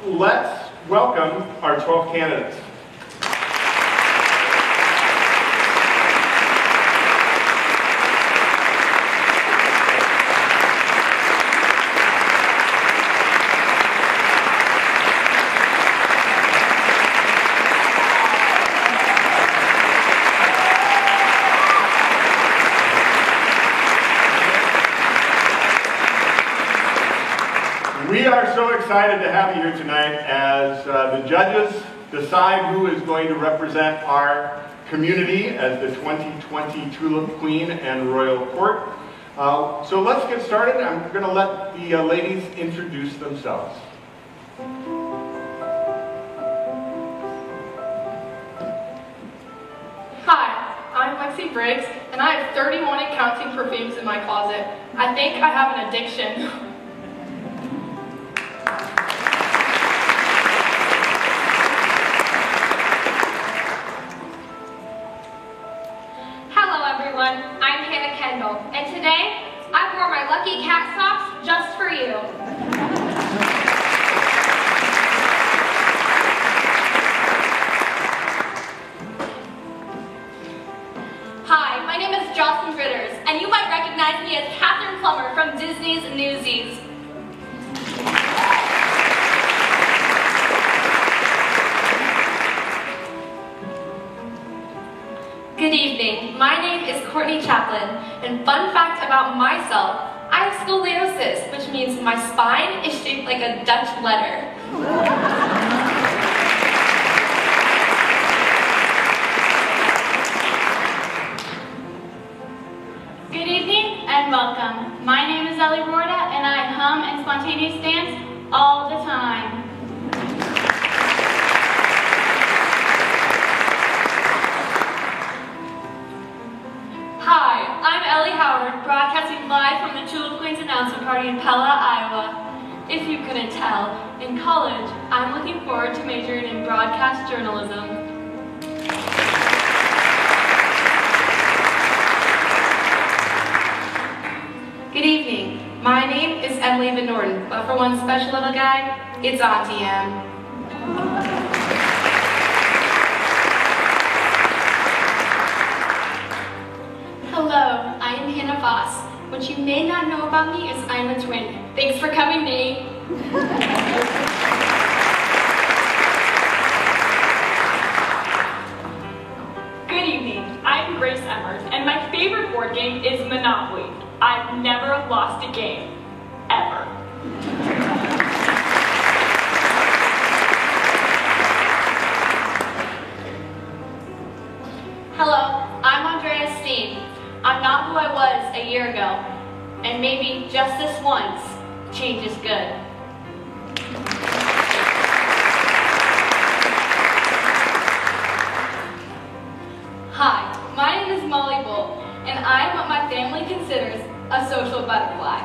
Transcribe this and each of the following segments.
let's welcome our 12 candidates. We are so excited to have you here tonight as the judges decide who is going to represent our community as the 2020 Tulip Queen and Royal Court. So let's get started. I'm going to let the ladies introduce themselves. Hi, I'm Lexi Briggs, and I have 31 and counting perfumes in my closet. I think I have an addiction. I'm Hannah Kendall, and today I wore my lucky cat socks just for you. Hi, my name is Jocelyn Ritters, and you might recognize me as Catherine Plummer from Disney's Newsies. Good evening, my name is Courtney Chaplin, and fun fact about myself, I have scoliosis, which means my spine is shaped like a Dutch letter. Good evening and welcome. My name is Ellie Rorda, and I hum and spontaneous dance all the time. Hi, I'm Ellie Howard, broadcasting live from the Tulip Queens announcement party in Pella, Iowa. If you couldn't tell, in college, I'm looking forward to majoring in broadcast journalism. Good evening, my name is Emily Van Norton, but for one special little guy, it's Auntie M. Hello, I am Hannah Voss. What you may not know about me is I'm a twin. Thanks for coming, me. Good evening, I'm Grace Emmert, and my favorite board game is Monopoly. I've never lost a game, ever. Hello, I'm Andrea Steen. I'm not who I was a year ago, and maybe just this once, change is good. Hi, my name is Molly Bolt, and I am what my family considers a social butterfly.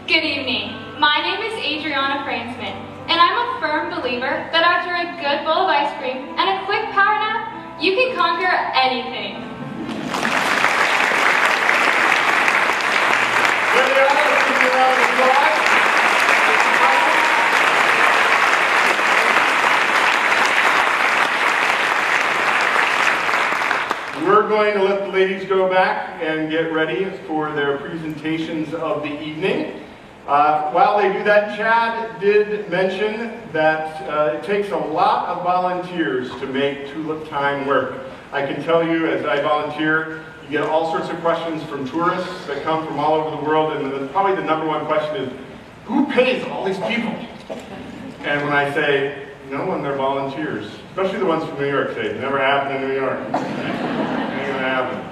Good evening. My name is Adriana Fransman, and I'm a firm believer that after a good bowl of ice cream and a quick power nap, you can conquer anything. We're going to let the ladies go back and get ready for their presentations of the evening. While they do that, Chad did mention that it takes a lot of volunteers to make Tulip Time work. I can tell you, as I volunteer, you get all sorts of questions from tourists that come from all over the world, and probably the number one question is, who pays all these people? And when I say, no one, they're volunteers, especially the ones from New York say, it never happened in New York. It ain't gonna happen.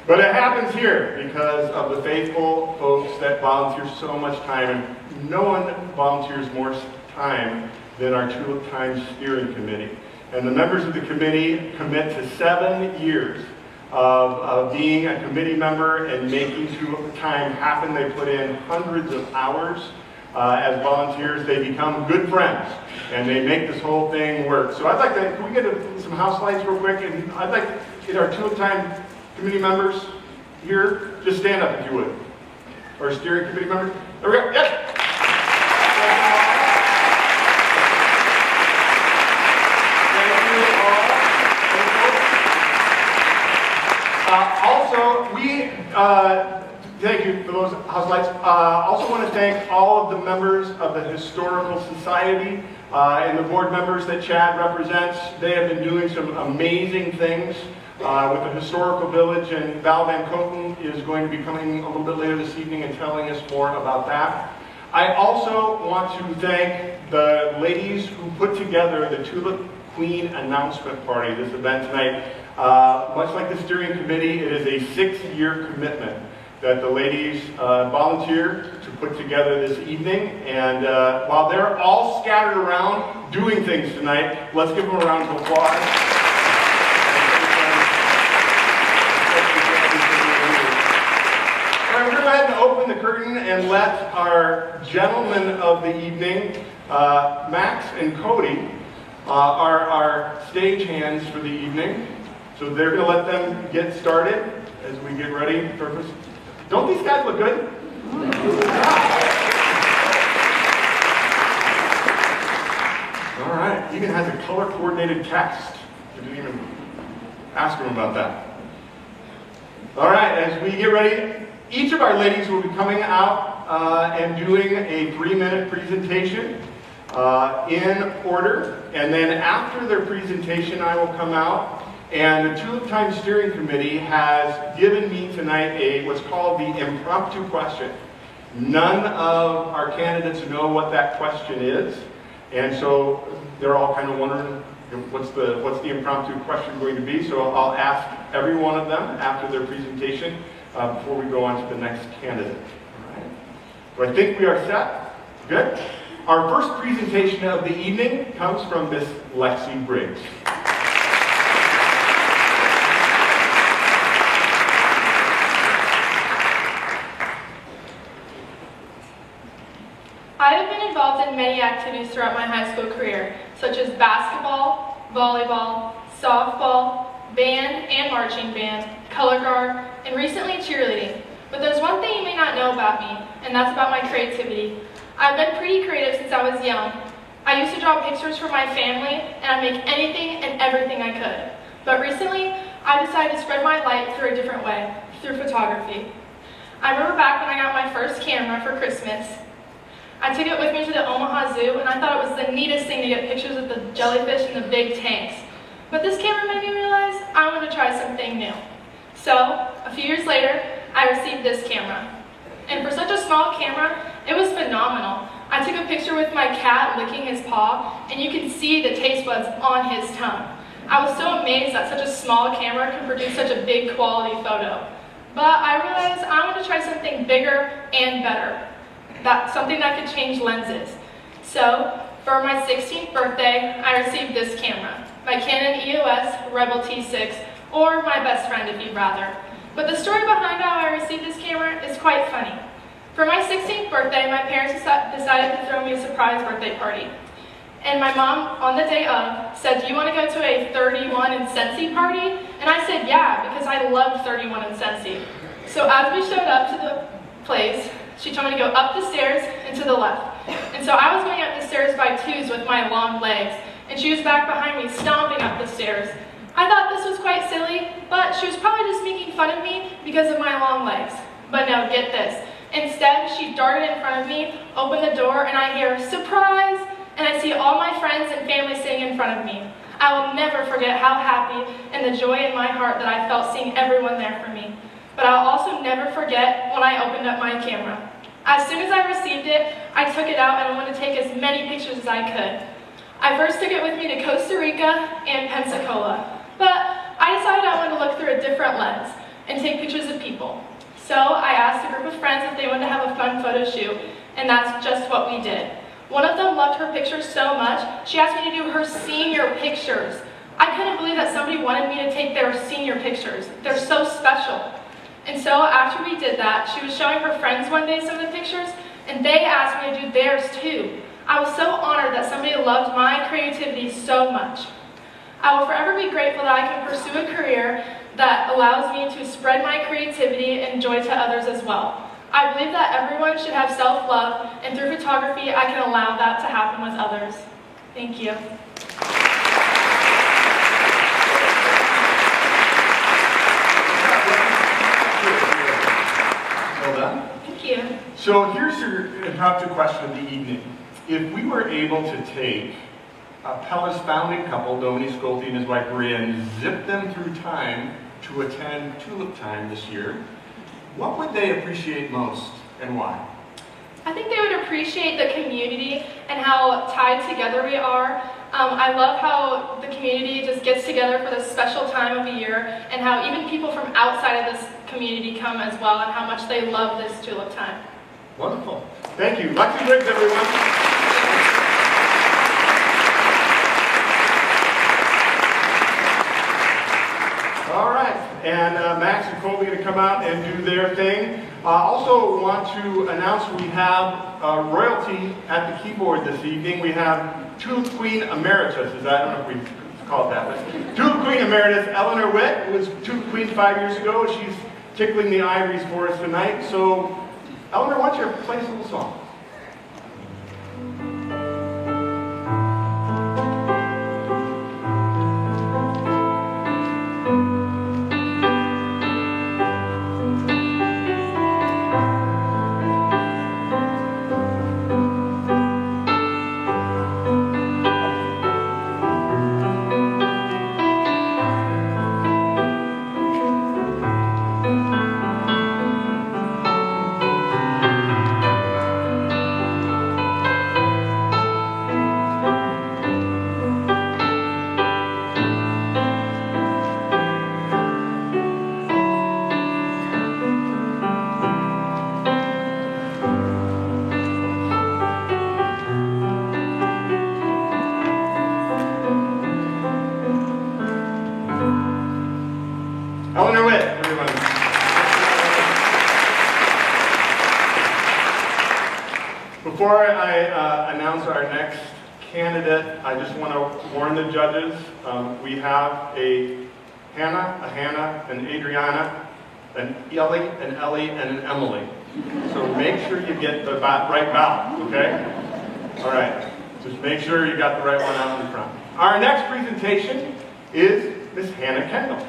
But it happens here because of the faithful folks that volunteer so much time, and no one volunteers more time than our Tulip Time Steering Committee. And the members of the committee commit to 7 years of being a committee member and making Tulip Time happen. They put in hundreds of hours as volunteers. They become good friends, and they make this whole thing work. So I'd like to, can we get some house lights real quick? And I'd like to get our Tulip Time committee members here? Just stand up if you would. Or steering committee members? There we go. Yes. Thank you for those house lights. Also want to thank all of the members of the Historical Society and the board members that Chad represents. They have been doing some amazing things with the Historical Village, and Val Van Koten is going to be coming a little bit later this evening and telling us more about that. I also want to thank the ladies who put together the Tulip Queen announcement party, this event tonight. Much like the steering committee, it is a 6-year commitment that the ladies volunteered to put together this evening. And while they're all scattered around doing things tonight, let's give them a round of applause. All right, we're going to go ahead and open the curtain and let our gentlemen of the evening, Max and Cody, are our stage hands for the evening. So they're going to let them get started as we get ready for this. Don't these guys look good? All right, even has a color-coordinated cast. I didn't even ask them about that. All right, as we get ready, each of our ladies will be coming out and doing a 3-minute presentation in order. And then after their presentation, I will come out. And the Tulip Time Steering Committee has given me tonight what's called the impromptu question. None of our candidates know what that question is, and so they're all kind of wondering what's the impromptu question going to be. So I'll ask every one of them after their presentation before we go on to the next candidate. All right. So I think we are set. Good. Our first presentation of the evening comes from Miss Lexi Briggs. I have been involved in many activities throughout my high school career, such as basketball, volleyball, softball, band and marching band, color guard, and recently cheerleading. But there's one thing you may not know about me, and that's about my creativity. I've been pretty creative since I was young. I used to draw pictures for my family, and I'd make anything and everything I could. But recently, I decided to spread my light through a different way, through photography. I remember back when I got my first camera for Christmas. I took it with me to the Omaha Zoo, and I thought it was the neatest thing to get pictures of the jellyfish in the big tanks. But this camera made me realize I wanted to try something new. So, a few years later, I received this camera. And for such a small camera, it was phenomenal. I took a picture with my cat licking his paw, and you can see the taste buds on his tongue. I was so amazed that such a small camera could produce such a big quality photo. But I realized I wanted to try something bigger and better. Something that could change lenses. So, for my 16th birthday, I received this camera, my Canon EOS Rebel T6, or my best friend if you'd rather. But the story behind how I received this camera is quite funny. For my 16th birthday, my parents decided to throw me a surprise birthday party. And my mom, on the day of, said, "Do you want to go to a 31 and Scentsy party?" And I said, "Yeah," because I loved 31 and Scentsy. So as we showed up to the place, she told me to go up the stairs and to the left. And so I was going up the stairs by twos with my long legs, and she was back behind me stomping up the stairs. I thought this was quite silly, but she was probably just making fun of me because of my long legs. But no, get this. Instead, she darted in front of me, opened the door, and I hear, "Surprise!" And I see all my friends and family sitting in front of me. I will never forget how happy and the joy in my heart that I felt seeing everyone there for me. But I'll also never forget when I opened up my camera. As soon as I received it, I took it out and I wanted to take as many pictures as I could. I first took it with me to Costa Rica and Pensacola, but I decided I wanted to look through a different lens and take pictures of people. So I asked a group of friends if they wanted to have a fun photo shoot, and that's just what we did. One of them loved her pictures so much, she asked me to do her senior pictures. I couldn't believe that somebody wanted me to take their senior pictures. They're so special. And so after we did that, she was showing her friends one day some of the pictures, and they asked me to do theirs too. I was so honored that somebody loved my creativity so much. I will forever be grateful that I can pursue a career that allows me to spread my creativity and joy to others as well. I believe that everyone should have self-love, and through photography, I can allow that to happen with others. Thank you. Well done. Thank you. So here's your impromptu question of the evening. If we were able to take Pella's founding couple, Dominique Schulte and his wife Maria, and zip them through time to attend Tulip Time this year, what would they appreciate most and why? I think they would appreciate the community and how tied together we are. I love how the community just gets together for this special time of the year, and how even people from outside of this community come as well, and how much they love this Tulip Time. Wonderful. Thank you. Lexi Briggs, everyone. All right, and Max and Colby are going to come out and do their thing. Also want to announce we have royalty at the keyboard this evening. We have Tulip Queen Emeritus. I don't know if we call it that, but Tulip Queen Emeritus Eleanor Witt was Tulip Queen 5 years ago. She's tickling the ivories for us tonight. So, Eleanor, why don't you play us a little song? Eleanor Witt, everyone. Before I announce our next candidate, I just want to warn the judges. We have a Hannah, an Adriana, an Ellie, and an Emily. So make sure you get the right vowel, okay? All right, just make sure you got the right one out in front. Our next presentation is Miss Hannah Kendall.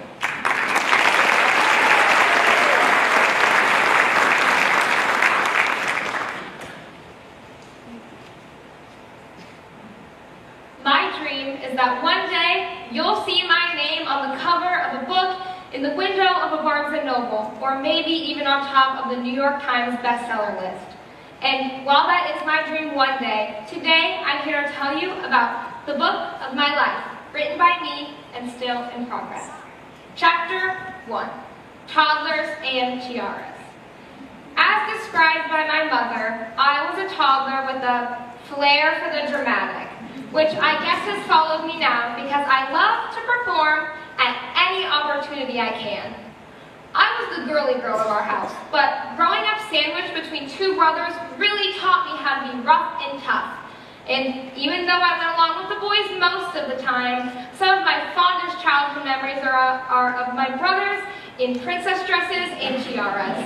My dream is that one day you'll see my name on the cover of a book, in the window of a Barnes & Noble, or maybe even on top of the New York Times bestseller list. And while that is my dream one day, today I'm here to tell you about the book of my life, written by me and still in progress. Chapter 1, Toddlers and Tiaras. As described by my mother, I was a toddler with a flair for the dramatic, which I guess has followed me now because I love to perform at any opportunity I can. I was the girly girl of our house, but growing up sandwiched between two brothers really taught me how to be rough and tough. And even though I went along with the boys most of the time, some of my fondest childhood memories are of my brothers in princess dresses and tiaras.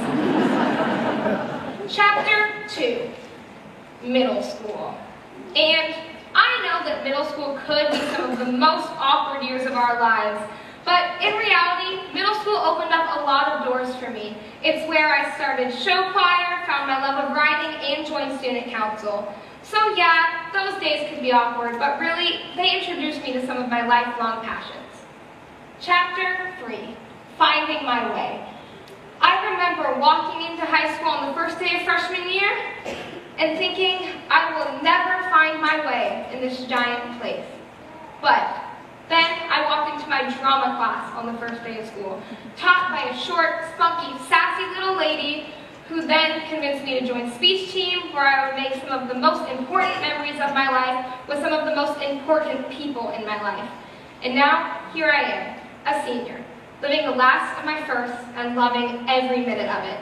Chapter 2, Middle School. And I know that middle school could be some of the most awkward years of our lives, but in reality, middle school opened up a lot of doors for me. It's where I started show choir, found my love of writing, and joined student council. So yeah, those days could be awkward, but really, they introduced me to some of my lifelong passions. Chapter 3, Finding My Way. I remember walking into high school on the first day of freshman year and thinking I will never find my way in this giant place. But then I walked into my drama class on the first day of school, taught by a short, spunky, sassy little lady who then convinced me to join speech team, where I would make some of the most important memories of my life with some of the most important people in my life. And now, here I am, a senior, living the last of my firsts and loving every minute of it.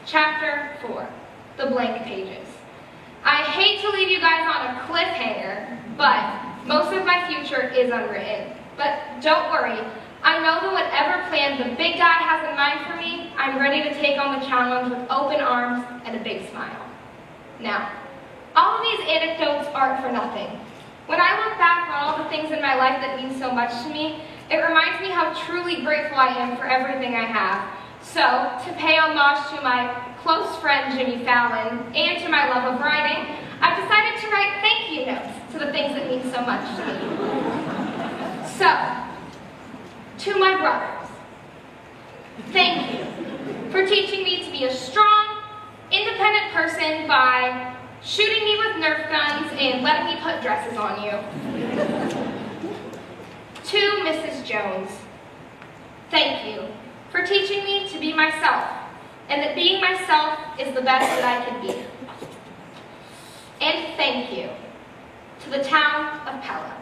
Chapter 4, The Blank Pages. I hate to leave you guys on a cliffhanger, but most of my future is unwritten. But don't worry, I know that whatever plan the big guy has in mind for me, I'm ready to take on the challenge with open arms and a big smile. Now, all of these anecdotes aren't for nothing. When I look back on all the things in my life that mean so much to me, it reminds me how truly grateful I am for everything I have. So, to pay homage to my close friend Jimmy Fallon and to my love of writing, I've decided to write thank you notes to the things that mean so much to me. So, to my brothers, thank you for teaching me to be a strong, independent person by shooting me with Nerf guns and letting me put dresses on you. To Mrs. Jones, thank you for teaching me to be myself, and that being myself is the best that I can be. And thank you to the town of Pella.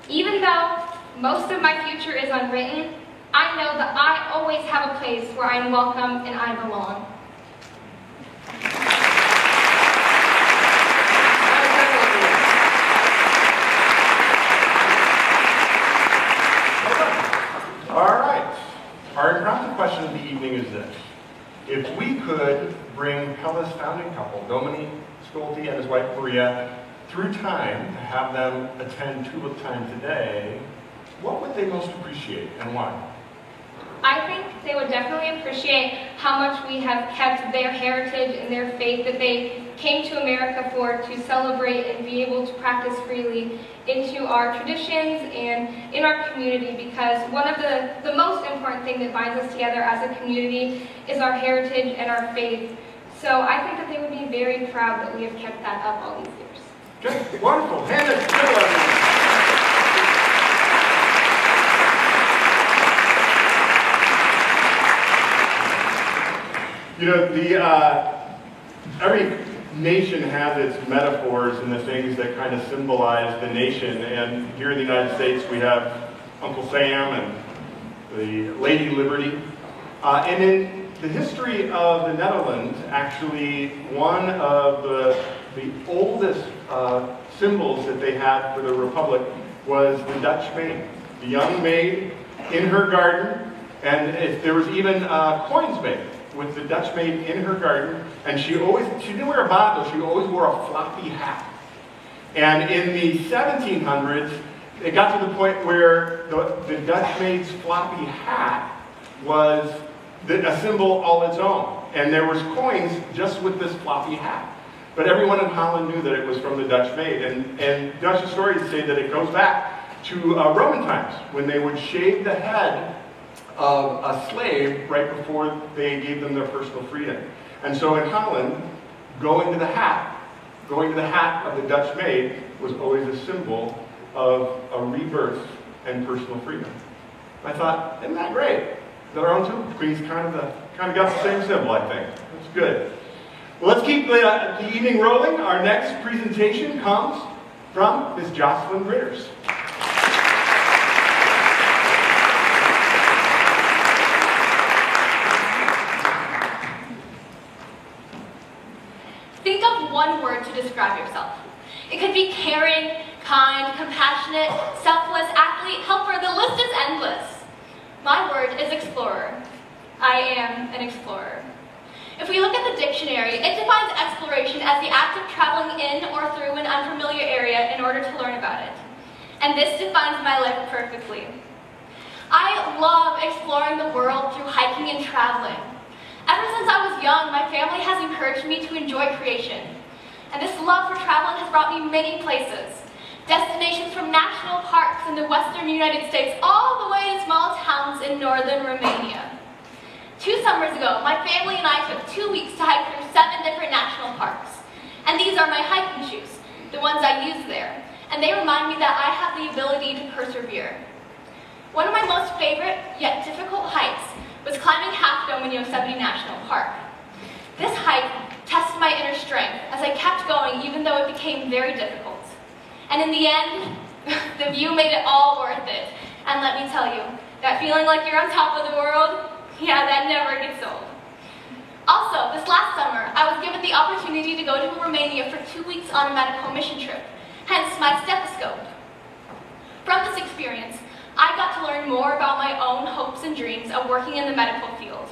Even though most of my future is unwritten, I know that I always have a place where I'm welcome and I belong. All right. Our impromptu question of the evening is this. If we could bring Pella's founding couple, Dominique Schulte and his wife Maria, through time to have them attend Tulip Time today, what would they most appreciate and why? I think they would definitely appreciate how much we have kept their heritage and their faith that they came to America for, to celebrate and be able to practice freely into our traditions and in our community, because one of the most important thing that binds us together as a community is our heritage and our faith. So I think that they would be very proud that we have kept that up all these years. Good, wonderful. Hand it to everyone. You know, every nation has its metaphors and the things that kind of symbolize the nation. And here in the United States, we have Uncle Sam and the Lady Liberty. And in the history of the Netherlands, actually, one of the oldest symbols that they had for the Republic was the Dutch maid, the young maid in her garden. And there was even coins made with the Dutch maid in her garden, and she didn't wear a bonnet though, she always wore a floppy hat. And in the 1700s, it got to the point where the Dutch maid's floppy hat was a symbol all its own. And there was coins just with this floppy hat. But everyone in Holland knew that it was from the Dutch maid. And Dutch historians say that it goes back to Roman times, when they would shave the head of a slave right before they gave them their personal freedom. And so in Holland, going to the hat of the Dutch maid was always a symbol of a rebirth and personal freedom. I thought, isn't that great? That our own Tulip Queen's kind of got the same symbol, I think. That's good. Well, let's keep the evening rolling. Our next presentation comes from Ms. Jocelyn Ritters. Think of one word to describe yourself. It could be caring, kind, compassionate, selfless, athlete, helper. The list is endless. My word is explorer. I am an explorer. If we look at the dictionary, it defines exploration as the act of traveling in or through an unfamiliar area in order to learn about it. And this defines my life perfectly. I love exploring the world through hiking and traveling. Ever since I was young, my family has encouraged me to enjoy creation. And this love for traveling has brought me many places. Destinations from national parks in the western United States all the way to small towns in northern Romania. 2 summers ago, my family and I took 2 weeks to hike through 7 different national parks. And these are my hiking shoes, the ones I use there. And they remind me that I have the ability to persevere. One of my most favorite, yet difficult hikes was climbing Half Dome in Yosemite National Park. This hike tested my inner strength as I kept going, even though it became very difficult. And in the end, the view made it all worth it. And let me tell you, that feeling like you're on top of the world, yeah, that never gets old. Also, this last summer, I was given the opportunity to go to Romania for 2 weeks on a medical mission trip, hence my stethoscope. From this experience, I got to learn more about my own hopes and dreams of working in the medical field.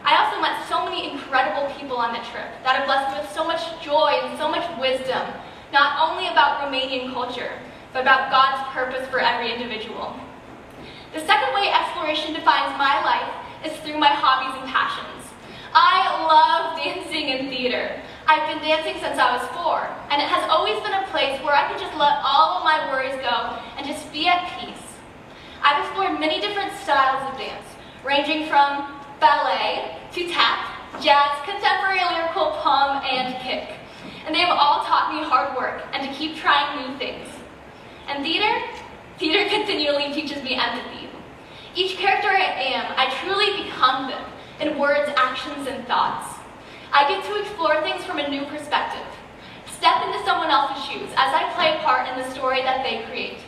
I also met so many incredible people on the trip that have blessed me with so much joy and so much wisdom, not only about Romanian culture, but about God's purpose for every individual. The second way exploration defines my life is through my hobbies and passions. I love dancing and theater. I've been dancing since I was 4, and it has always been a place where I can just let all of my worries go and just be at peace. I've explored many different styles of dance, ranging from ballet to tap, jazz, contemporary lyrical, pom, and kick. And they have all taught me hard work and to keep trying new things. And theater continually teaches me empathy. Each character I am, I truly become them in words, actions, and thoughts. I get to explore things from a new perspective, step into someone else's shoes as I play a part in the story that they create.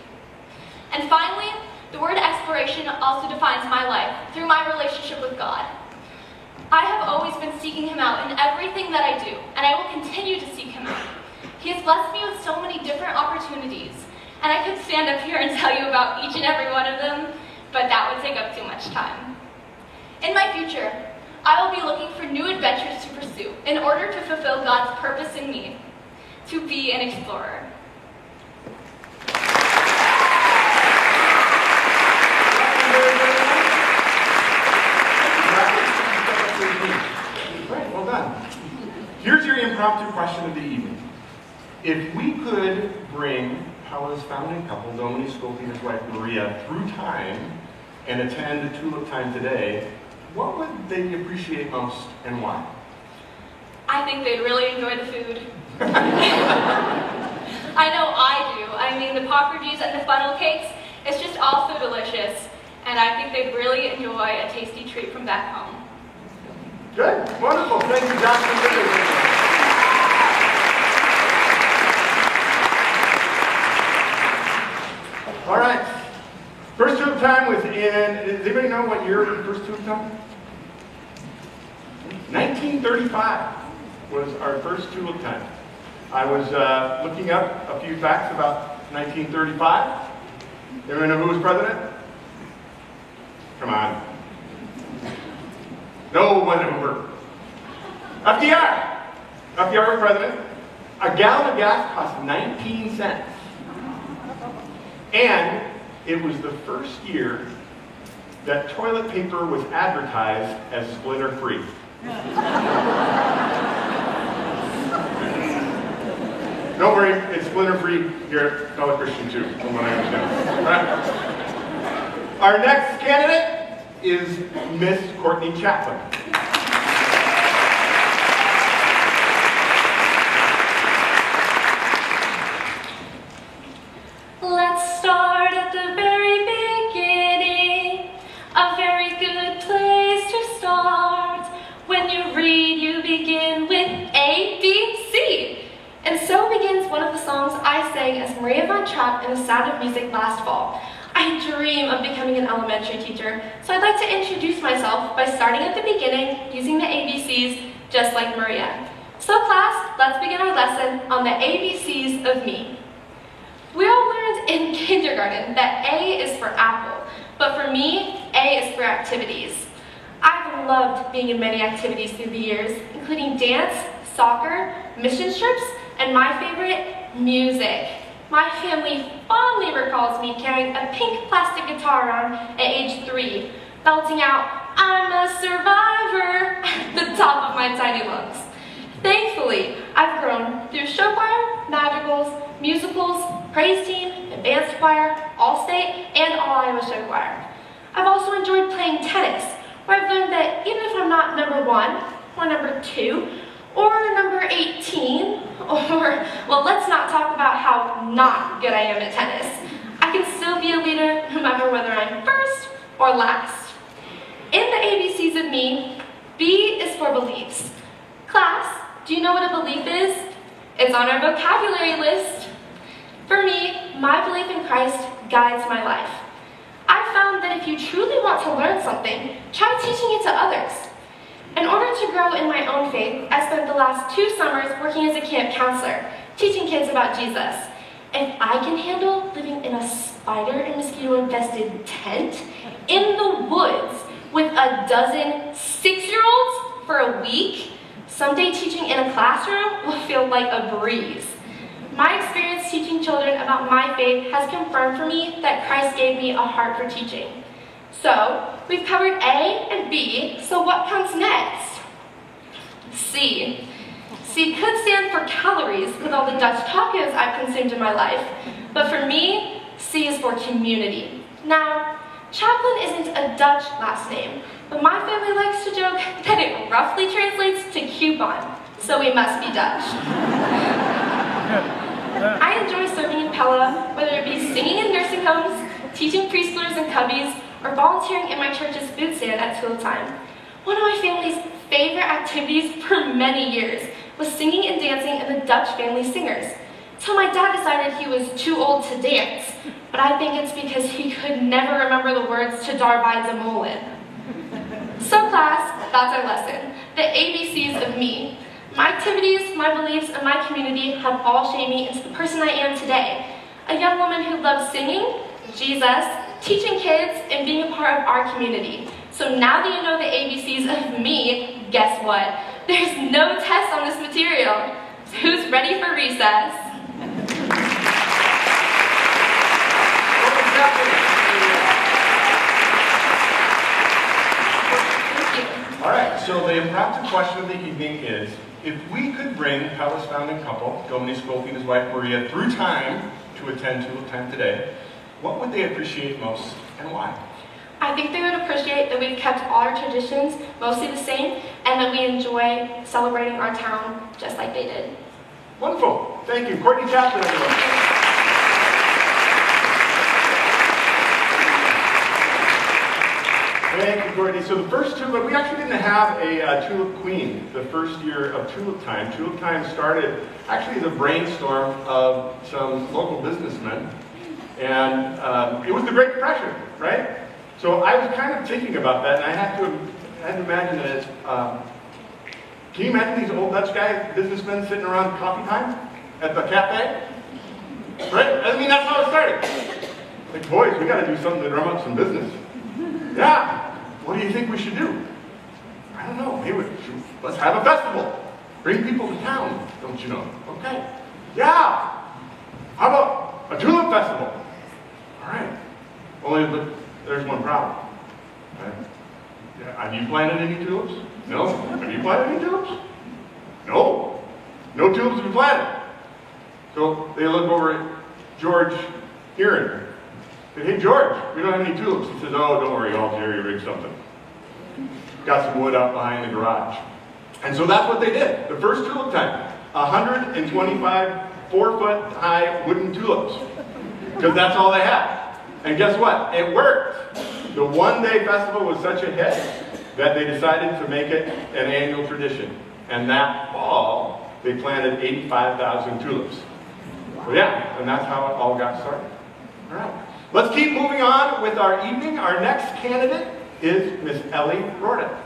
And finally, the word exploration also defines my life through my relationship with God. I have always been seeking Him out in everything that I do, and I will continue to seek Him out. He has blessed me with so many different opportunities, and I could stand up here and tell you about each and every one of them, but that would take up too much time. In my future, I will be looking for new adventures to pursue in order to fulfill God's purpose in me, to be an explorer. Right, well done. Here's your impromptu question of the evening. If we could bring Paula's founding couple, Dominique Schulte and his wife Maria, through time and attend Tulip Time today, what would they appreciate most and why? I think they'd really enjoy the food. I know I do. I mean, the poffertjes and the funnel cakes, it's just all so delicious. And I think they'd really enjoy a tasty treat from back home. Good, wonderful. Thank you, Dr. All right. First Tulip Time was in, does anybody know what year the first Tulip Time? 1935 was our first Tulip Time. I was looking up a few facts about 1935. Everyone know who was president? Come on. No one over. FDR. FDR was president. A gallon of gas cost 19 cents. And it was the first year that toilet paper was advertised as splinter-free. Don't worry, it's splinter-free here at Fellow Christian too, from what I understand. All right. Our next candidate is Miss Courtney Chaplin. Let's start at the very beginning. A very good place to start. When you read, you begin with A, B, C. And so begins one of the songs I sang as Maria Von Trapp in The Sound of Music last fall. I dream of becoming an elementary teacher, so I'd like to introduce myself by starting at the beginning, using the ABCs, just like Maria. So class, let's begin our lesson on the ABCs of me. We all learned in kindergarten that A is for apple, but for me, A is for activities. I've loved being in many activities through the years, including dance, soccer, mission trips, and my favorite, music. My family fondly recalls me carrying a pink plastic guitar around at age 3, belting out, "I'm a survivor," at the top of my tiny lungs. Thankfully, I've grown through show choir, madrigals, musicals, praise team, advanced choir, all-state, and all-Iowa show choir. I've also enjoyed playing tennis, where I've learned that even if I'm not number 1, or number 2, or number 18, or, well, let's not talk about how not good I am at tennis, I can still be a leader no matter whether I'm first or last. In the ABCs of me, B is for beliefs. Class, do you know what a belief is? It's on our vocabulary list. For me, my belief in Christ guides my life. I've found that if you truly want to learn something, try teaching it to others. In order to grow in my own faith, I spent the last 2 summers working as a camp counselor, teaching kids about Jesus. if I can handle living in a spider and mosquito-infested tent in the woods with a dozen 6-year-olds for a week, someday teaching in a classroom will feel like a breeze. My experience teaching children about my faith has confirmed for me that Christ gave me a heart for teaching. So, we've covered A and B, so what comes next? C. C could stand for calories with all the Dutch tacos I've consumed in my life, but for me, C is for community. Now, Chaplin isn't a Dutch last name, but my family likes to joke that it roughly translates to coupon, so we must be Dutch. I enjoy serving in Pella, whether it be singing in nursing homes, teaching preschoolers and cubbies, or volunteering in my church's food stand at Tulip Time. One of my family's favorite activities for many years was singing and dancing in the Dutch family singers, till my dad decided he was too old to dance, but I think it's because he could never remember the words to Daarbij de Molen. So class, that's our lesson, the ABCs of me. My activities, my beliefs, and my community have all shaped me into the person I am today. A young woman who loves singing, Jesus, teaching kids, and being a part of our community. So now that you know the ABCs of me, guess what? There's no test on this material. So who's ready for recess? All right, so the impromptu question of the evening is, if we could bring Pella's founding couple, Dominique Schofield and his wife Maria, through time to attend Tulip Time today, what would they appreciate most and why? I think they would appreciate that we've kept all our traditions mostly the same and that we enjoy celebrating our town just like they did. Wonderful. Thank you. Courtney Chaplin, everyone. Thank you, Courtney. So the first tulip, we actually didn't have a tulip queen the first year of Tulip Time. Tulip Time started actually as a brainstorm of some local businessmen. And it was the Great Depression, right? So I was kind of thinking about that, and I had to imagine that can you imagine these old Dutch guys, businessmen, sitting around coffee time at the cafe? Right? I mean, that's how it started. Like, boys, we got to do something to drum up some business. Yeah. What do you think we should do? I don't know. Maybe let's have a festival. Bring people to town, don't you know? Okay. Yeah. How about a tulip festival? All right. Only there's one problem. Right? Yeah. Have you planted any tulips? No. Have you planted any tulips? No. No tulips have been planted. So they look over at George Heron. Hey, George, we don't have any tulips. He says, oh, don't worry, I'll jerry-rig something. Got some wood out behind the garage. And so that's what they did. The first Tulip Time, 125 4-foot-high wooden tulips. Because that's all they had. And guess what? It worked. The one-day festival was such a hit that they decided to make it an annual tradition. And that fall, they planted 85,000 tulips. So yeah, and that's how it all got started. All right. Let's keep moving on with our evening. Our next candidate is Miss Ellie Rorda.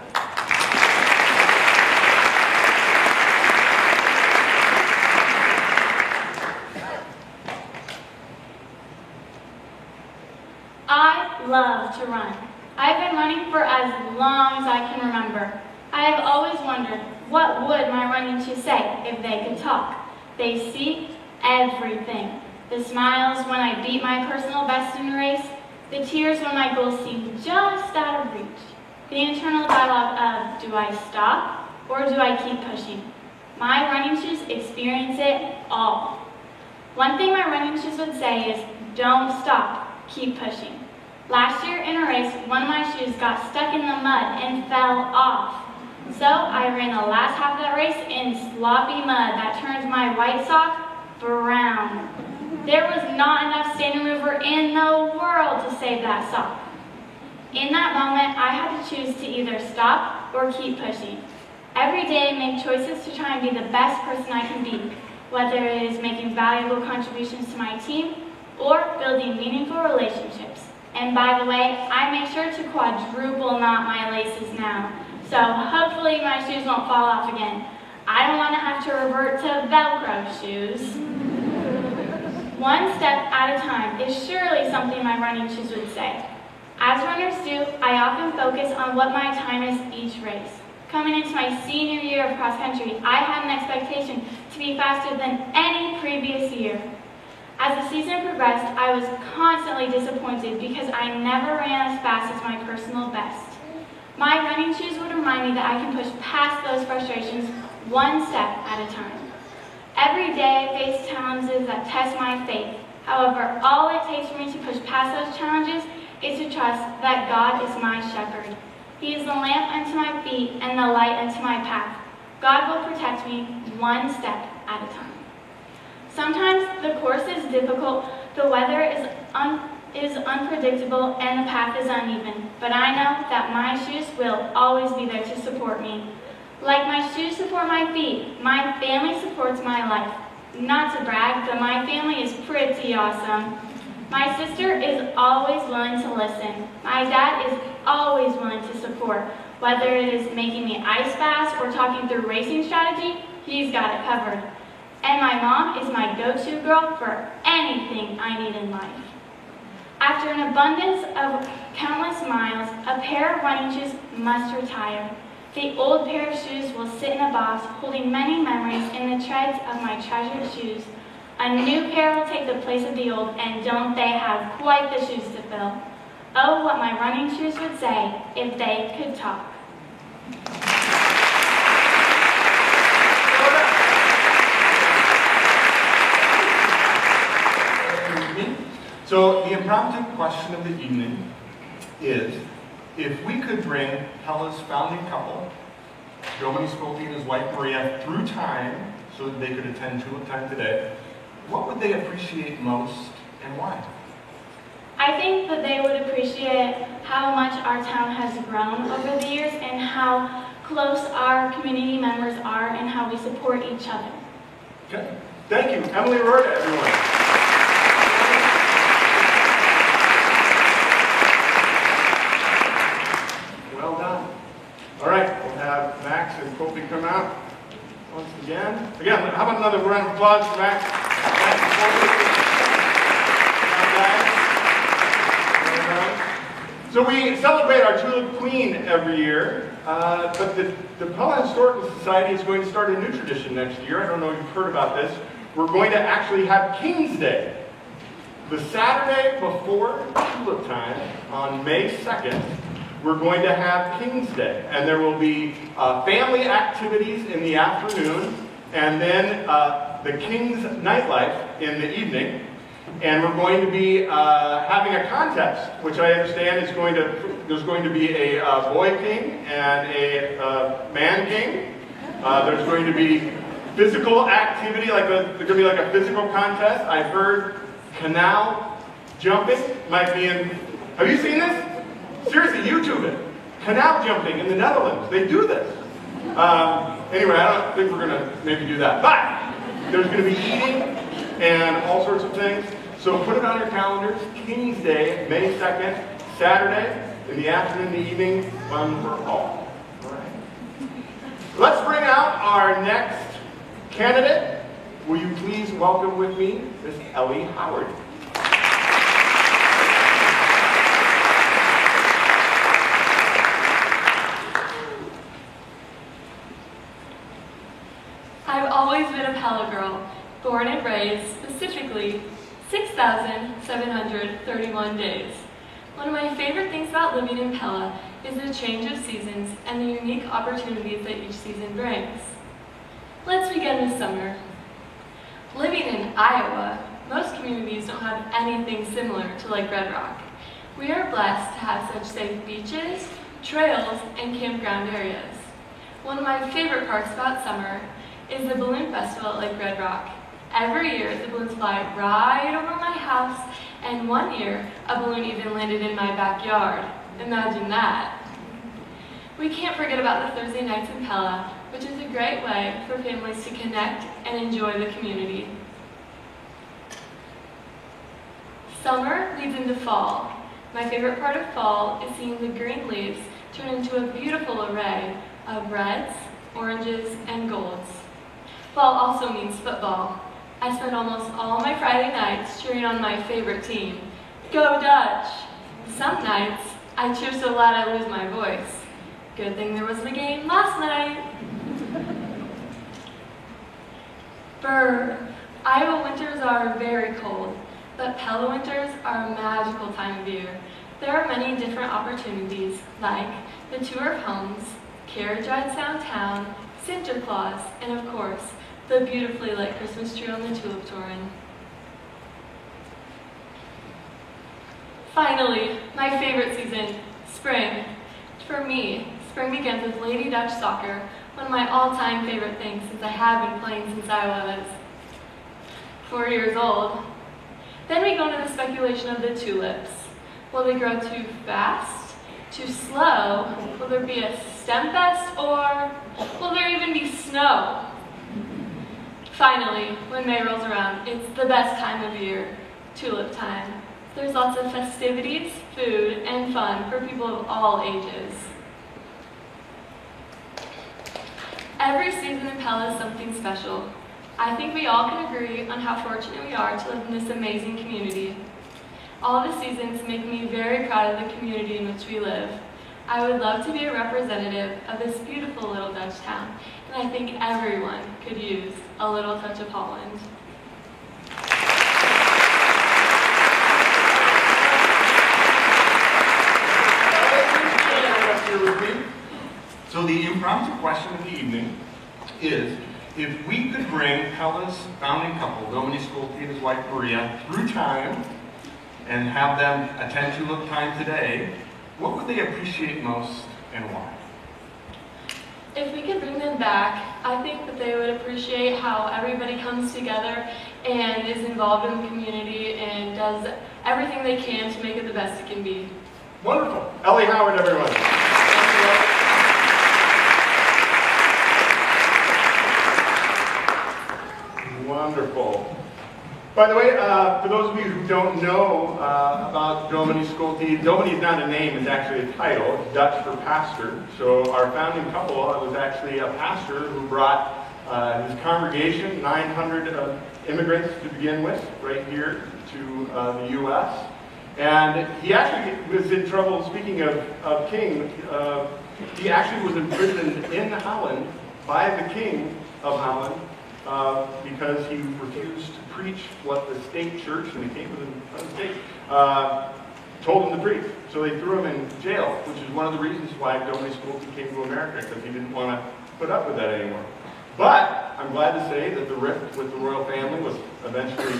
I love to run. I've been running for as long as I can remember. I have always wondered, what would my running shoes say if they could talk? They see everything. The smiles when I beat my personal best in a race, the tears when my goals seem just out of reach, the internal dialogue of, do I stop or do I keep pushing? My running shoes experience it all. One thing my running shoes would say is, don't stop, keep pushing. Last year in a race, one of my shoes got stuck in the mud and fell off. So I ran the last half of that race in sloppy mud that turned my white sock brown. There was not enough standing mover in the world to save that sock. In that moment, I had to choose to either stop or keep pushing. Every day, make choices to try and be the best person I can be, whether it is making valuable contributions to my team or building meaningful relationships. And by the way, I make sure to quadruple knot my laces now, so hopefully my shoes won't fall off again. I don't want to have to revert to Velcro shoes. One step at a time is surely something my running shoes would say. As runners do, I often focus on what my time is each race. Coming into my senior year of cross country, I had an expectation to be faster than any previous year. As the season progressed, I was constantly disappointed because I never ran as fast as my personal best. My running shoes would remind me that I can push past those frustrations one step at a time. Every day I face challenges that test my faith. However, all it takes for me to push past those challenges is to trust that God is my shepherd. He is the lamp unto my feet and the light unto my path. God will protect me one step at a time. Sometimes the course is difficult, the weather is unpredictable, and the path is uneven, but I know that my shoes will always be there to support me. Like my shoes support my feet, my family supports my life. Not to brag, but my family is pretty awesome. My sister is always willing to listen. My dad is always willing to support. Whether it is making me ice baths or talking through racing strategy, he's got it covered. And my mom is my go-to girl for anything I need in life. After an abundance of countless miles, a pair of running shoes must retire. The old pair of shoes will sit in a box holding many memories in the treads of my treasured shoes. A new pair will take the place of the old, and don't they have quite the shoes to fill. Oh, what my running shoes would say if they could talk. So the impromptu question of the evening is, if we could bring Pella's founding couple, Giovanni Scolti and his wife Maria, through time so that they could attend Tulip Time today, what would they appreciate most and why? I think that they would appreciate how much our town has grown over the years and how close our community members are and how we support each other. Okay. Thank you. Emily Roda, everyone. Well done. All right, we'll have Max and Colby come out once again. Again, how about another round of applause for Max and Colby? So we celebrate our Tulip Queen every year, but the Pella Historical Society is going to start a new tradition next year. I don't know if you've heard about this. We're going to actually have King's Day. The Saturday before Tulip Time, on May 2nd, we're going to have King's Day. And there will be family activities in the afternoon, and then the King's nightlife in the evening. And we're going to be having a contest, which I understand is there's going to be a boy king and a man king. There's going to be physical activity, there's going to be like a physical contest. I've heard canal jumping might be in. Have you seen this? Seriously, YouTube it. Canal jumping in the Netherlands. They do this. Anyway, I don't think we're going to maybe do that. But there's going to be eating and all sorts of things. So put it on your calendars. King's Day, May 2nd, Saturday, in the afternoon, in the evening, fun for all. All right. Let's bring out our next candidate. Will you please welcome with me Miss Ellie Howard. I've always been a Pella girl, born and raised specifically 6,731 days. One of my favorite things about living in Pella is the change of seasons and the unique opportunities that each season brings. Let's begin with summer. Living in Iowa, most communities don't have anything similar to Lake Red Rock. We are blessed to have such safe beaches, trails, and campground areas. One of my favorite parts about summer is the Balloon Festival at Lake Red Rock. Every year, the balloons fly right over my house, and one year, a balloon even landed in my backyard. Imagine that. We can't forget about the Thursday nights in Pella, which is a great way for families to connect and enjoy the community. Summer leads into fall. My favorite part of fall is seeing the green leaves turn into a beautiful array of reds, oranges, and golds. Fall also means football. I spent almost all my Friday nights cheering on my favorite team. Go Dutch! Some nights, I cheer so loud I lose my voice. Good thing there wasn't a game last night. Brr. Iowa winters are very cold, but Pella winters are a magical time of year. There are many different opportunities, like the tour of homes, carriage rides downtown, Sinterklaas, and of course, the beautifully lit Christmas tree on the Tulip Toren. Finally, my favorite season, spring. For me, spring begins with Lady Dutch soccer, one of my all-time favorite things since I have been playing since I was 4 years old. Then we go into the speculation of the tulips. Will they grow too fast? Too slow? Will there be a stem fest? Or will there even be snow? Finally, when May rolls around, it's the best time of year, tulip time. There's lots of festivities, food, and fun for people of all ages. Every season in Pella is something special. I think we all can agree on how fortunate we are to live in this amazing community. All the seasons make me very proud of the community in which we live. I would love to be a representative of this beautiful little Dutch town, and I think everyone could use a little touch of Holland. So the impromptu question of the evening is, if we could bring Pella's founding couple, Dominique Schulte and his wife Maria, through time and have them attend Tulip Time today, what would they appreciate most and why? If we could bring them back, I think that they would appreciate how everybody comes together and is involved in the community and does everything they can to make it the best it can be. Wonderful. Ellie Howard, everyone. Wonderful. By the way, for those of you who don't know about Dominique Schulte, Dominique is not a name, it's actually a title. It's Dutch for pastor. So our founding couple was actually a pastor who brought his congregation, 900 immigrants to begin with, right here to the U.S. And he actually was in trouble, speaking of King, he actually was imprisoned in Holland by the King of Holland because he refused to preach what the state church, and the king was in the state, told him to preach. So they threw him in jail, which is one of the reasons why Dominique Schulte came to America, because he didn't want to put up with that anymore. But I'm glad to say that the rift with the royal family was eventually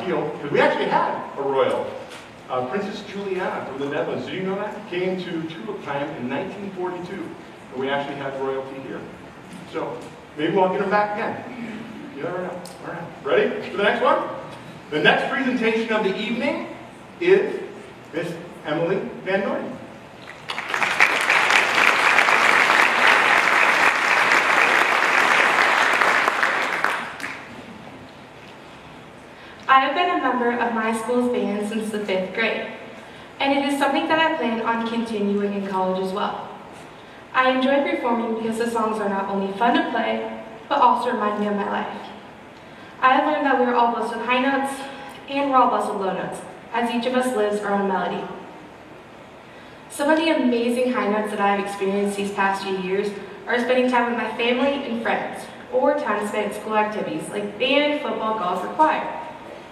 healed, because we actually had a royal. Princess Juliana from the Netherlands, did you know that? Came to Tulip Time in 1942, and we actually had royalty here. So maybe we'll get them back again. You never know. All right, ready for the next one? The next presentation of the evening is Miss Emily Van Noorden. I have been a member of my school's band since the 5th grade, and it is something that I plan on continuing in college as well. I enjoy performing because the songs are not only fun to play, but also remind me of my life. I have learned that we are all blessed with high notes, and we're all blessed with low notes, as each of us lives our own melody. Some of the amazing high notes that I have experienced these past few years are spending time with my family and friends, or time spent at school activities like band, football, golf, or choir,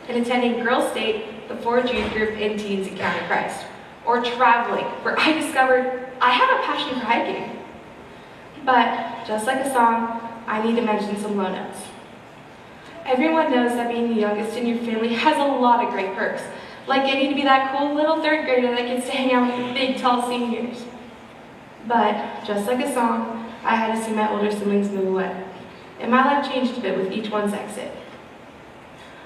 and attending Girls State, the Forge Youth Group, and Teens Encounter Christ, or traveling, where I discovered I have a passion for hiking. But just like a song, I need to mention some low notes. Everyone knows that being the youngest in your family has a lot of great perks, like getting to be that cool little 3rd grader that gets to hang out with the big, tall seniors. But just like a song, I had to see my older siblings move away, and my life changed a bit with each one's exit.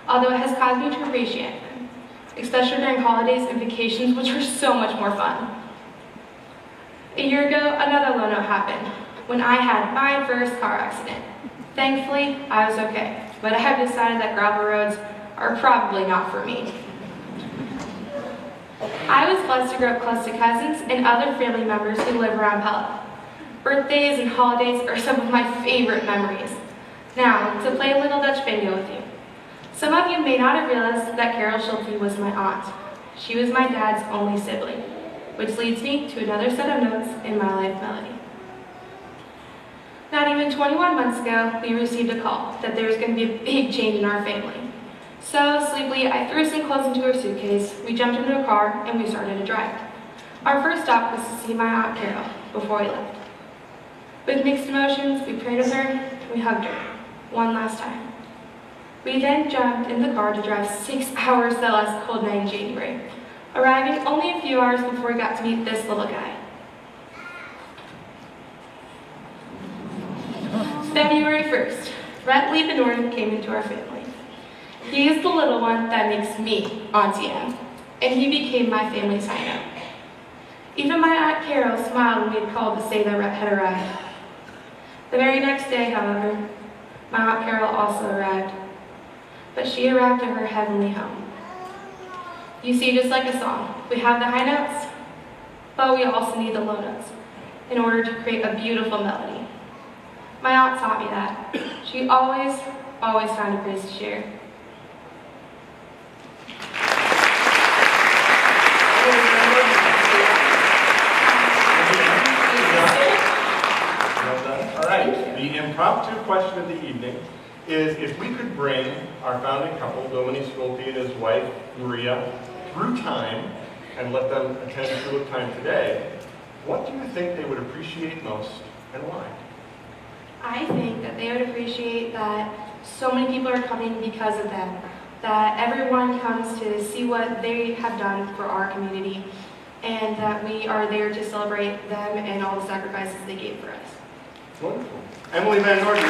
Although it has caused me to appreciate them, especially during holidays and vacations, which were so much more fun. A year ago, another low note happened, when I had my first car accident. Thankfully, I was okay, but I have decided that gravel roads are probably not for me. I was blessed to grow up close to cousins and other family members who live around Pella. Birthdays and holidays are some of my favorite memories. Now, to play a little Dutch bingo with you. Some of you may not have realized that Carol Schulte was my aunt. She was my dad's only sibling, which leads me to another set of notes in my life melody. Not even 21 months ago, we received a call that there was going to be a big change in our family. So, sleepily, I threw some clothes into her suitcase, we jumped into a car, and we started to drive. Our first stop was to see my Aunt Carol before we left. With mixed emotions, we prayed with her, and we hugged her, one last time. We then jumped in the car to drive 6 hours that last cold night in January, arriving only a few hours before we got to meet this little guy. February 1st, Rhett Lee Benoren came into our family. He is the little one that makes me Auntie Anne, and he became my family's high note. Even my Aunt Carol smiled when we had called to say that Rhett had arrived. The very next day, however, my Aunt Carol also arrived, but she arrived at her heavenly home. You see, just like a song, we have the high notes, but we also need the low notes in order to create a beautiful melody. My aunt taught me that. She always found a praise to share. All right, the impromptu question of the evening is, if we could bring our founding couple, Dominique Schulte and his wife, Maria, through time and let them attend Tulip Time today, what do you think they would appreciate most and why? I think that they would appreciate that so many people are coming because of them, that everyone comes to see what they have done for our community, and that we are there to celebrate them and all the sacrifices they gave for us. Wonderful. Emily Van Norden.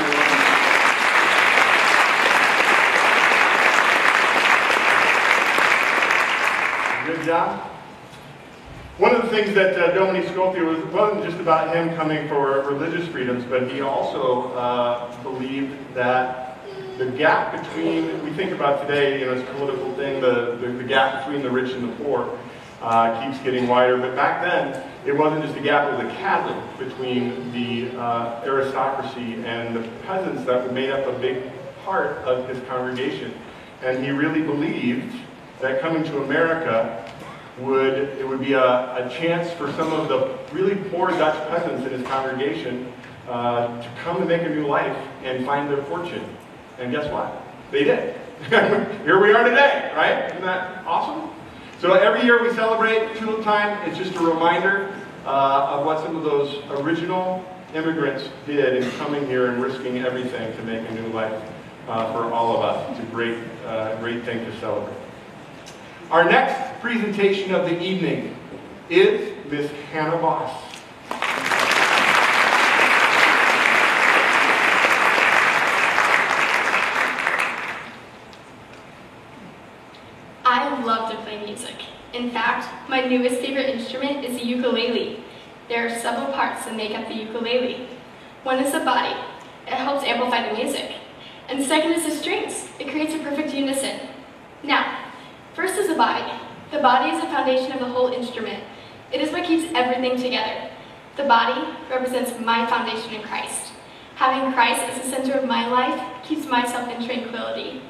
Good job. One of the things that Dominique Schulte wasn't just about him coming for religious freedoms, but he also believed that the gap between, we think about today, this political thing, the gap between the rich and the poor keeps getting wider. But back then, it wasn't just a gap, it was a chasm between the aristocracy and the peasants that made up a big part of his congregation. And he really believed that coming to America would be a chance for some of the really poor Dutch peasants in his congregation to come and make a new life and find their fortune. And guess what? They did. Here we are today, right? Isn't that awesome? So every year we celebrate Tulip Time. It's just a reminder of what some of those original immigrants did in coming here and risking everything to make a new life for all of us. It's a great thing to celebrate. Our next presentation of the evening is Miss Hannah Voss. I love to play music. In fact, my newest favorite instrument is the ukulele. There are several parts that make up the ukulele. One is the body. It helps amplify the music. And second is the strings. It creates a perfect unison. Now, first is the body. The body is the foundation of the whole instrument. It is what keeps everything together. The body represents my foundation in Christ. Having Christ as the center of my life keeps myself in tranquility.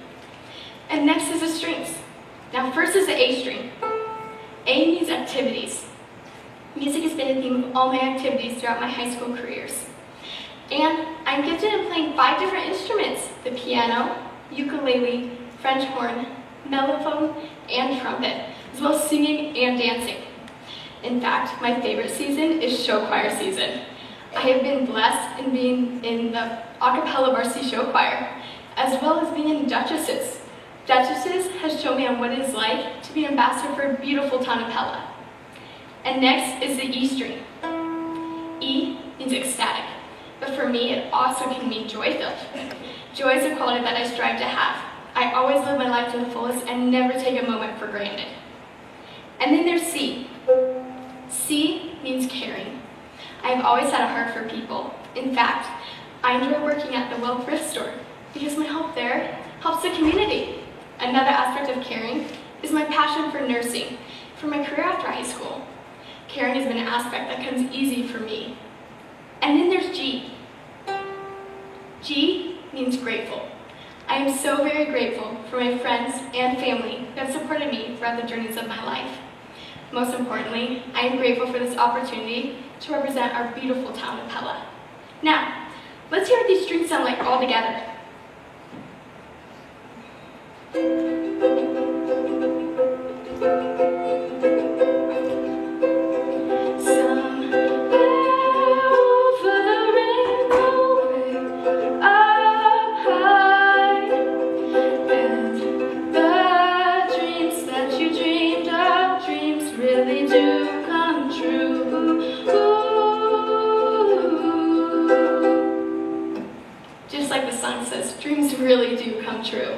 And next is the strings. Now first is the A string. A means activities. Music has been a theme of all my activities throughout my high school careers. And I'm gifted in playing 5 different instruments: the piano, ukulele, French horn, mellophone, and trumpet, as well as singing and dancing. In fact, my favorite season is show choir season. I have been blessed in being in the a cappella varsity show choir, as well as being in Duchesses. Duchesses has shown me on what it is like to be an ambassador for a beautiful town of Pella. And next is the E string. E means ecstatic, but for me it also can mean joy-filled. Joy is a quality that I strive to have. I always live my life to the fullest and never take a moment for granted. And then there's C. C means caring. I have always had a heart for people. In fact, I enjoy working at the Well Thrift Store because my help there helps the community. Another aspect of caring is my passion for nursing, for my career after high school. Caring has been an aspect that comes easy for me. And then there's G. G means grateful. I am so very grateful for my friends and family who have supported me throughout the journeys of my life. Most importantly, I am grateful for this opportunity to represent our beautiful town of Pella. Now, let's hear what these streets sound like all together. Just like the song says, dreams really do come true.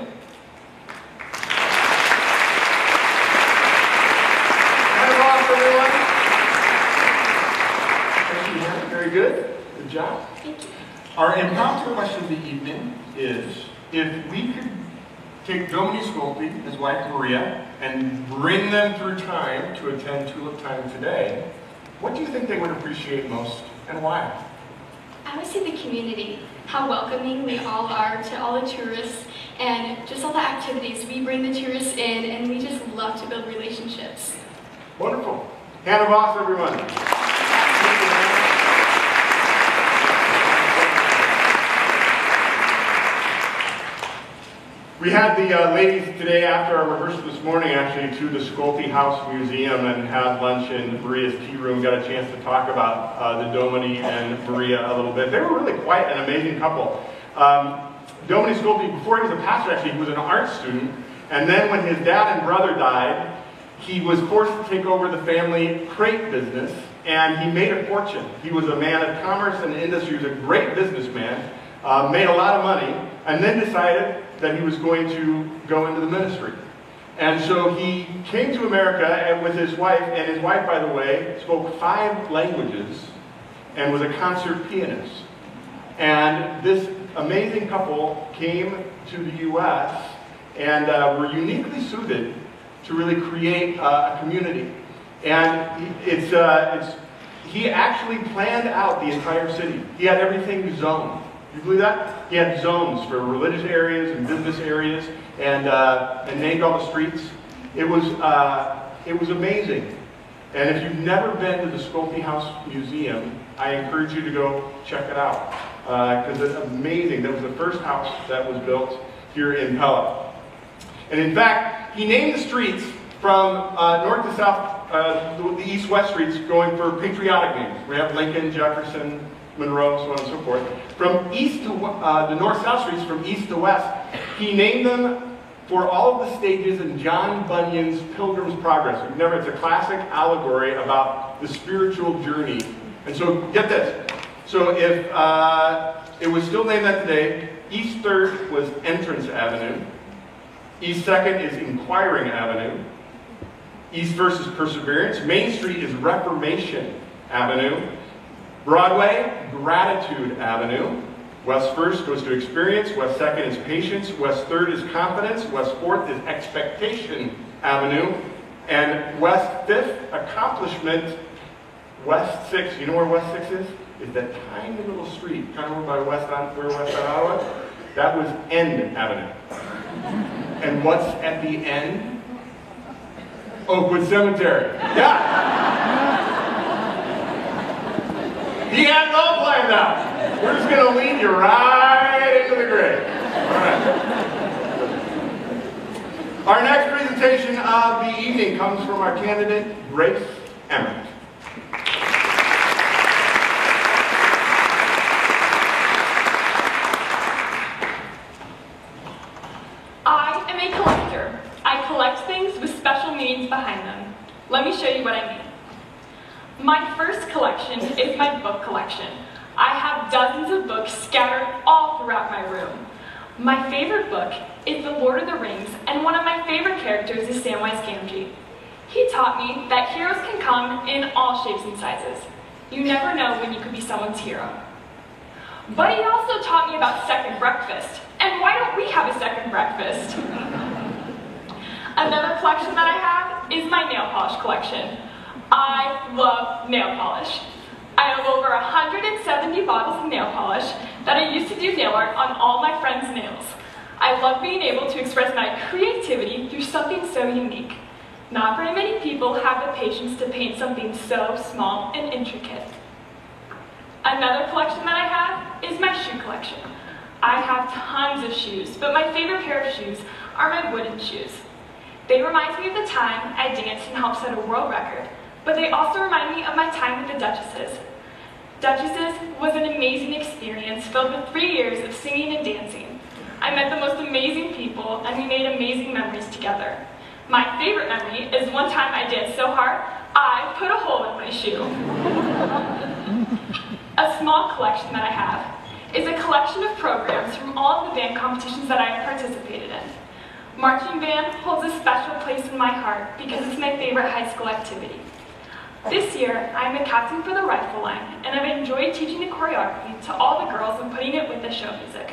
Thank you, Hannah. Very good. Good job. Thank you. Our impromptu question of the evening is, if we could take Dominique Scolpi, his wife Maria, and bring them through time to attend Tulip Time today, what do you think they would appreciate most and why? I would say the community, how welcoming we all are to all the tourists, and just all the activities. We bring the tourists in, and we just love to build relationships. Wonderful. Hannah Voss, everyone. We had the ladies today after our rehearsal this morning actually to the Scolpi House Museum and had lunch in Maria's tea room, got a chance to talk about the Domini and Maria a little bit. They were really quite an amazing couple. Domini Scolpi, before he was a pastor actually, he was an art student, and then when his dad and brother died, he was forced to take over the family crate business, and he made a fortune. He was a man of commerce and industry, he was a great businessman, made a lot of money, and then decided that he was going to go into the ministry. And so he came to America and with his wife, and his wife, by the way, spoke 5 languages and was a concert pianist. And this amazing couple came to the U.S. and were uniquely suited to really create a community. And he actually planned out the entire city. He had everything zoned. You believe that? He had zones for religious areas and business areas, and named all the streets. It was amazing. And if you've never been to the Scolpi House Museum, I encourage you to go check it out, because it's amazing. That was the first house that was built here in Pella. And in fact, he named the streets from north to south, the east-west streets, going for patriotic names. We have Lincoln, Jefferson, Monroe, so on and so forth. From east to the north-south streets, from east to west, he named them for all of the stages in John Bunyan's Pilgrim's Progress. It's a classic allegory about the spiritual journey. And so, get this. So if it was still named that today, East 3rd was Entrance Avenue. East 2nd is Inquiring Avenue. East 1st is Perseverance. Main Street is Reformation Avenue. Broadway, Gratitude Avenue. West 1st goes to Experience. West 2nd is Patience. West 3rd is Confidence. West 4th is Expectation Avenue. And West 5th, Accomplishment. West 6, you know where West 6 is? Is that tiny little street, kind of over by West Ottawa. That was End Avenue. And what's at the end? Oakwood Cemetery. Yeah! He had it all planned out. We're just going to lead you right into the grave. All right. Our next presentation of the evening comes from our candidate, Grace Emmert. I am a collector. I collect things with special meanings behind them. Let me show you what I mean. My first collection is my book collection. I have dozens of books scattered all throughout my room. My favorite book is The Lord of the Rings, and one of my favorite characters is Samwise Gamgee. He taught me that heroes can come in all shapes and sizes. You never know when you could be someone's hero. But he also taught me about second breakfast, and why don't we have a second breakfast? Another collection that I have is my nail polish collection. I love nail polish. I have over 170 bottles of nail polish that I used to do nail art on all my friends' nails. I love being able to express my creativity through something so unique. Not very many people have the patience to paint something so small and intricate. Another collection that I have is my shoe collection. I have tons of shoes, but my favorite pair of shoes are my wooden shoes. They remind me of the time I danced and helped set a world record, but they also remind me of my time with the Duchesses. Duchesses was an amazing experience filled with 3 years of singing and dancing. I met the most amazing people and we made amazing memories together. My favorite memory is one time I danced so hard, I put a hole in my shoe. A small collection that I have is a collection of programs from all of the band competitions that I have participated in. Marching band holds a special place in my heart because it's my favorite high school activity. This year, I am a captain for the rifle line, and I've enjoyed teaching the choreography to all the girls and putting it with the show music.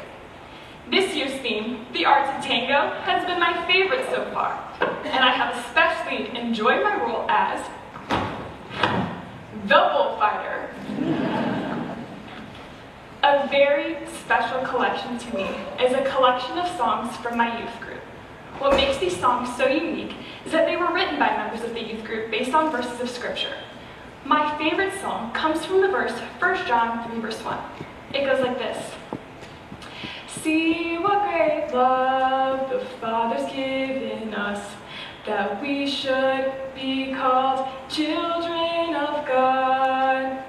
This year's theme, The Art of Tango, has been my favorite so far, and I have especially enjoyed my role as the bullfighter. A very special collection to me is a collection of songs from my youth group. What makes these songs so unique is that they were written by members of the youth group based on verses of scripture. My favorite song comes from the verse 1 John 3 verse 1. It goes like this. See what great love the Father's given us, that we should be called children of God.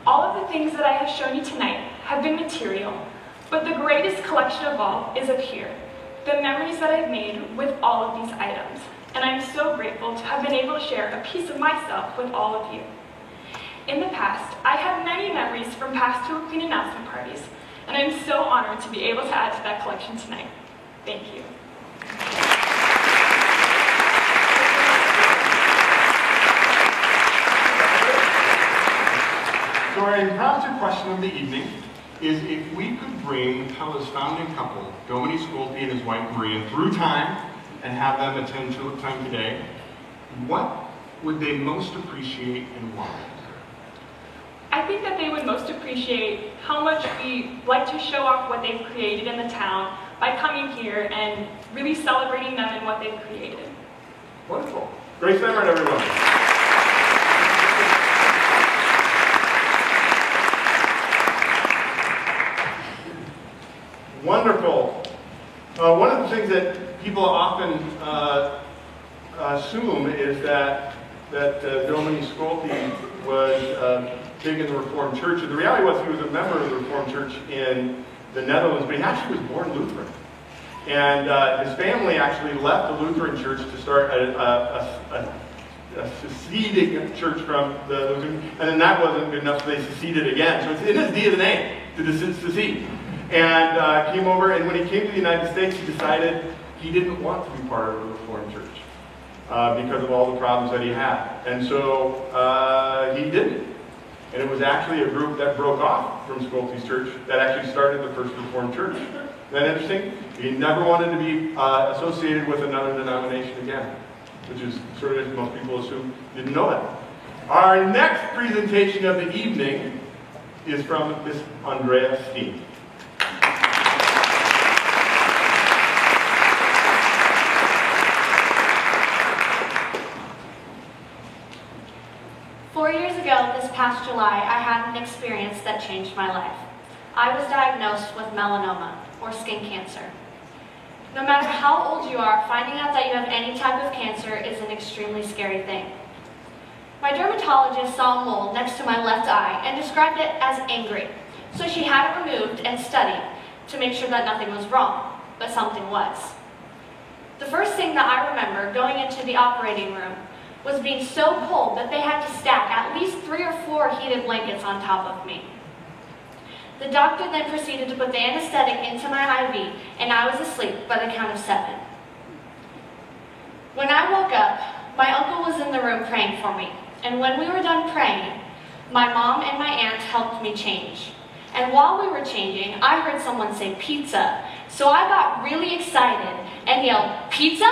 All of the things that I have shown you tonight have been material, but the greatest collection of all is up here. The memories that I've made with all of these items, and I'm so grateful to have been able to share a piece of myself with all of you. In the past, I have many memories from past Tulip Queen announcement parties, and I'm so honored to be able to add to that collection tonight. Thank you. So our impromptu question of the evening is if we could bring Pella's founding couple, Dominique Schulte and his wife Maria, through time and have them attend Tulip Time today, what would they most appreciate and why? I think that they would most appreciate how much we like to show off what they've created in the town by coming here and really celebrating them and what they've created. Wonderful. Grace Emmerich, everyone. Wonderful. One of the things that people often assume is that Dominique Schulte was big in the Reformed Church. And the reality was he was a member of the Reformed Church in the Netherlands, but he actually was born Lutheran. And his family actually left the Lutheran Church to start a seceding church from the Lutheran, and then that wasn't good enough, so they seceded again. So it's in his DNA to secede. And came over, and when he came to the United States, he decided he didn't want to be part of the Reformed Church because of all the problems that he had. And so he didn't. And it was actually a group that broke off from Schulte's church that actually started the first Reformed Church. Isn't that interesting? He never wanted to be associated with another denomination again, which is sort of, most people assume, didn't know that. Our next presentation of the evening is from Miss Andrea Steen. 4 years ago, this past July, I had an experience that changed my life. I was diagnosed with melanoma, or skin cancer. No matter how old you are, finding out that you have any type of cancer is an extremely scary thing. My dermatologist saw a mole next to my left eye and described it as angry, so she had it removed and studied to make sure that nothing was wrong, but something was. The first thing that I remember going into the operating room was being so cold that they had to stack at least 3 or 4 heated blankets on top of me. The doctor then proceeded to put the anesthetic into my IV, and I was asleep by the count of 7. When I woke up, my uncle was in the room praying for me, and when we were done praying, my mom and my aunt helped me change. And while we were changing, I heard someone say pizza, so I got really excited and yelled, "Pizza?"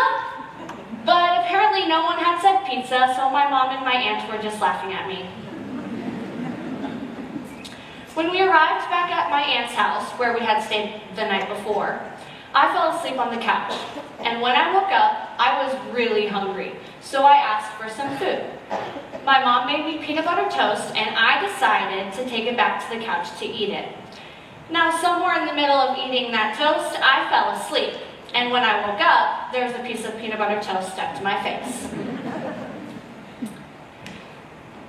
But apparently no one had said pizza, so my mom and my aunt were just laughing at me. When we arrived back at my aunt's house, where we had stayed the night before, I fell asleep on the couch, and when I woke up, I was really hungry, so I asked for some food. My mom made me peanut butter toast, and I decided to take it back to the couch to eat it. Now, somewhere in the middle of eating that toast, I fell asleep, and when I woke up, there was a piece of peanut butter toast stuck to my face.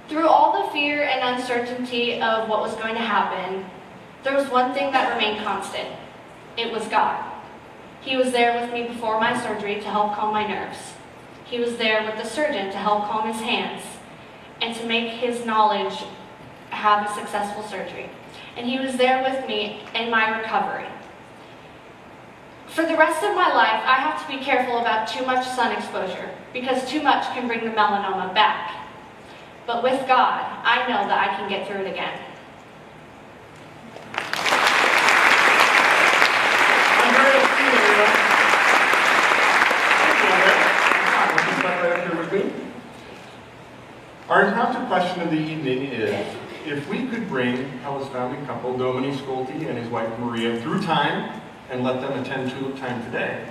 Through all the fear and uncertainty of what was going to happen, there was one thing that remained constant. It was God. He was there with me before my surgery to help calm my nerves. He was there with the surgeon to help calm his hands and to make his knowledge have a successful surgery. And he was there with me in my recovery. For the rest of my life, I have to be careful about too much sun exposure because too much can bring the melanoma back. But with God, I know that I can get through it again. Our impromptu question of the evening is, if we could bring Pella's founding couple, Dominic Schulte and his wife Maria, through time and let them attend Tulip Time today,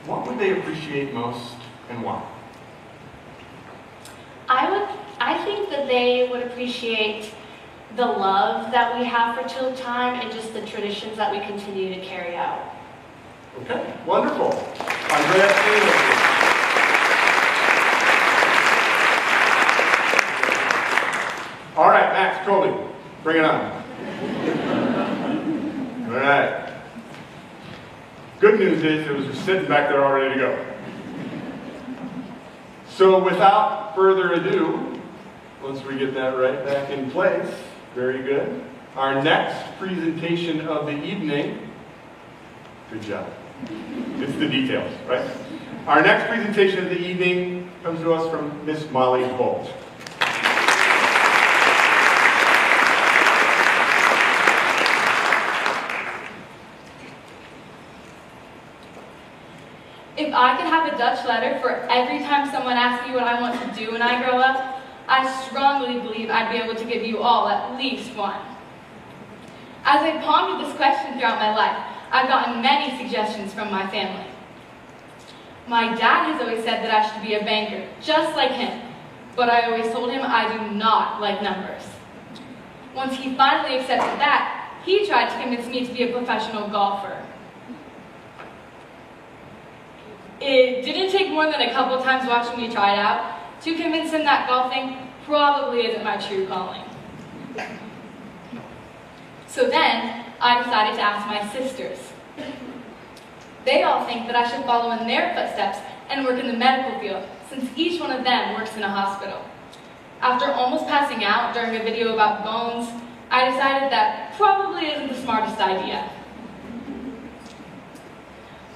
what would they appreciate most and why? I think that they would appreciate the love that we have for Tulip Time and just the traditions that we continue to carry out. Okay, wonderful. Andrea, all right, Max, Colby, bring it on. All right. Good news is it was just sitting back there all ready to go. So without further ado, once we get that right back in place, very good. Our next presentation of the evening, good job. It's the details, right? Our next presentation of the evening comes to us from Miss Molly Bolt. If I could have a Dutch letter for every time someone asks me what I want to do when I grow up, I strongly believe I'd be able to give you all at least one. As I pondered this question throughout my life, I've gotten many suggestions from my family. My dad has always said that I should be a banker, just like him, but I always told him I do not like numbers. Once he finally accepted that, he tried to convince me to be a professional golfer. It didn't take more than a couple times watching me try it out to convince him that golfing probably isn't my true calling. So then, I decided to ask my sisters. They all think that I should follow in their footsteps and work in the medical field, since each one of them works in a hospital. After almost passing out during a video about bones, I decided that probably isn't the smartest idea.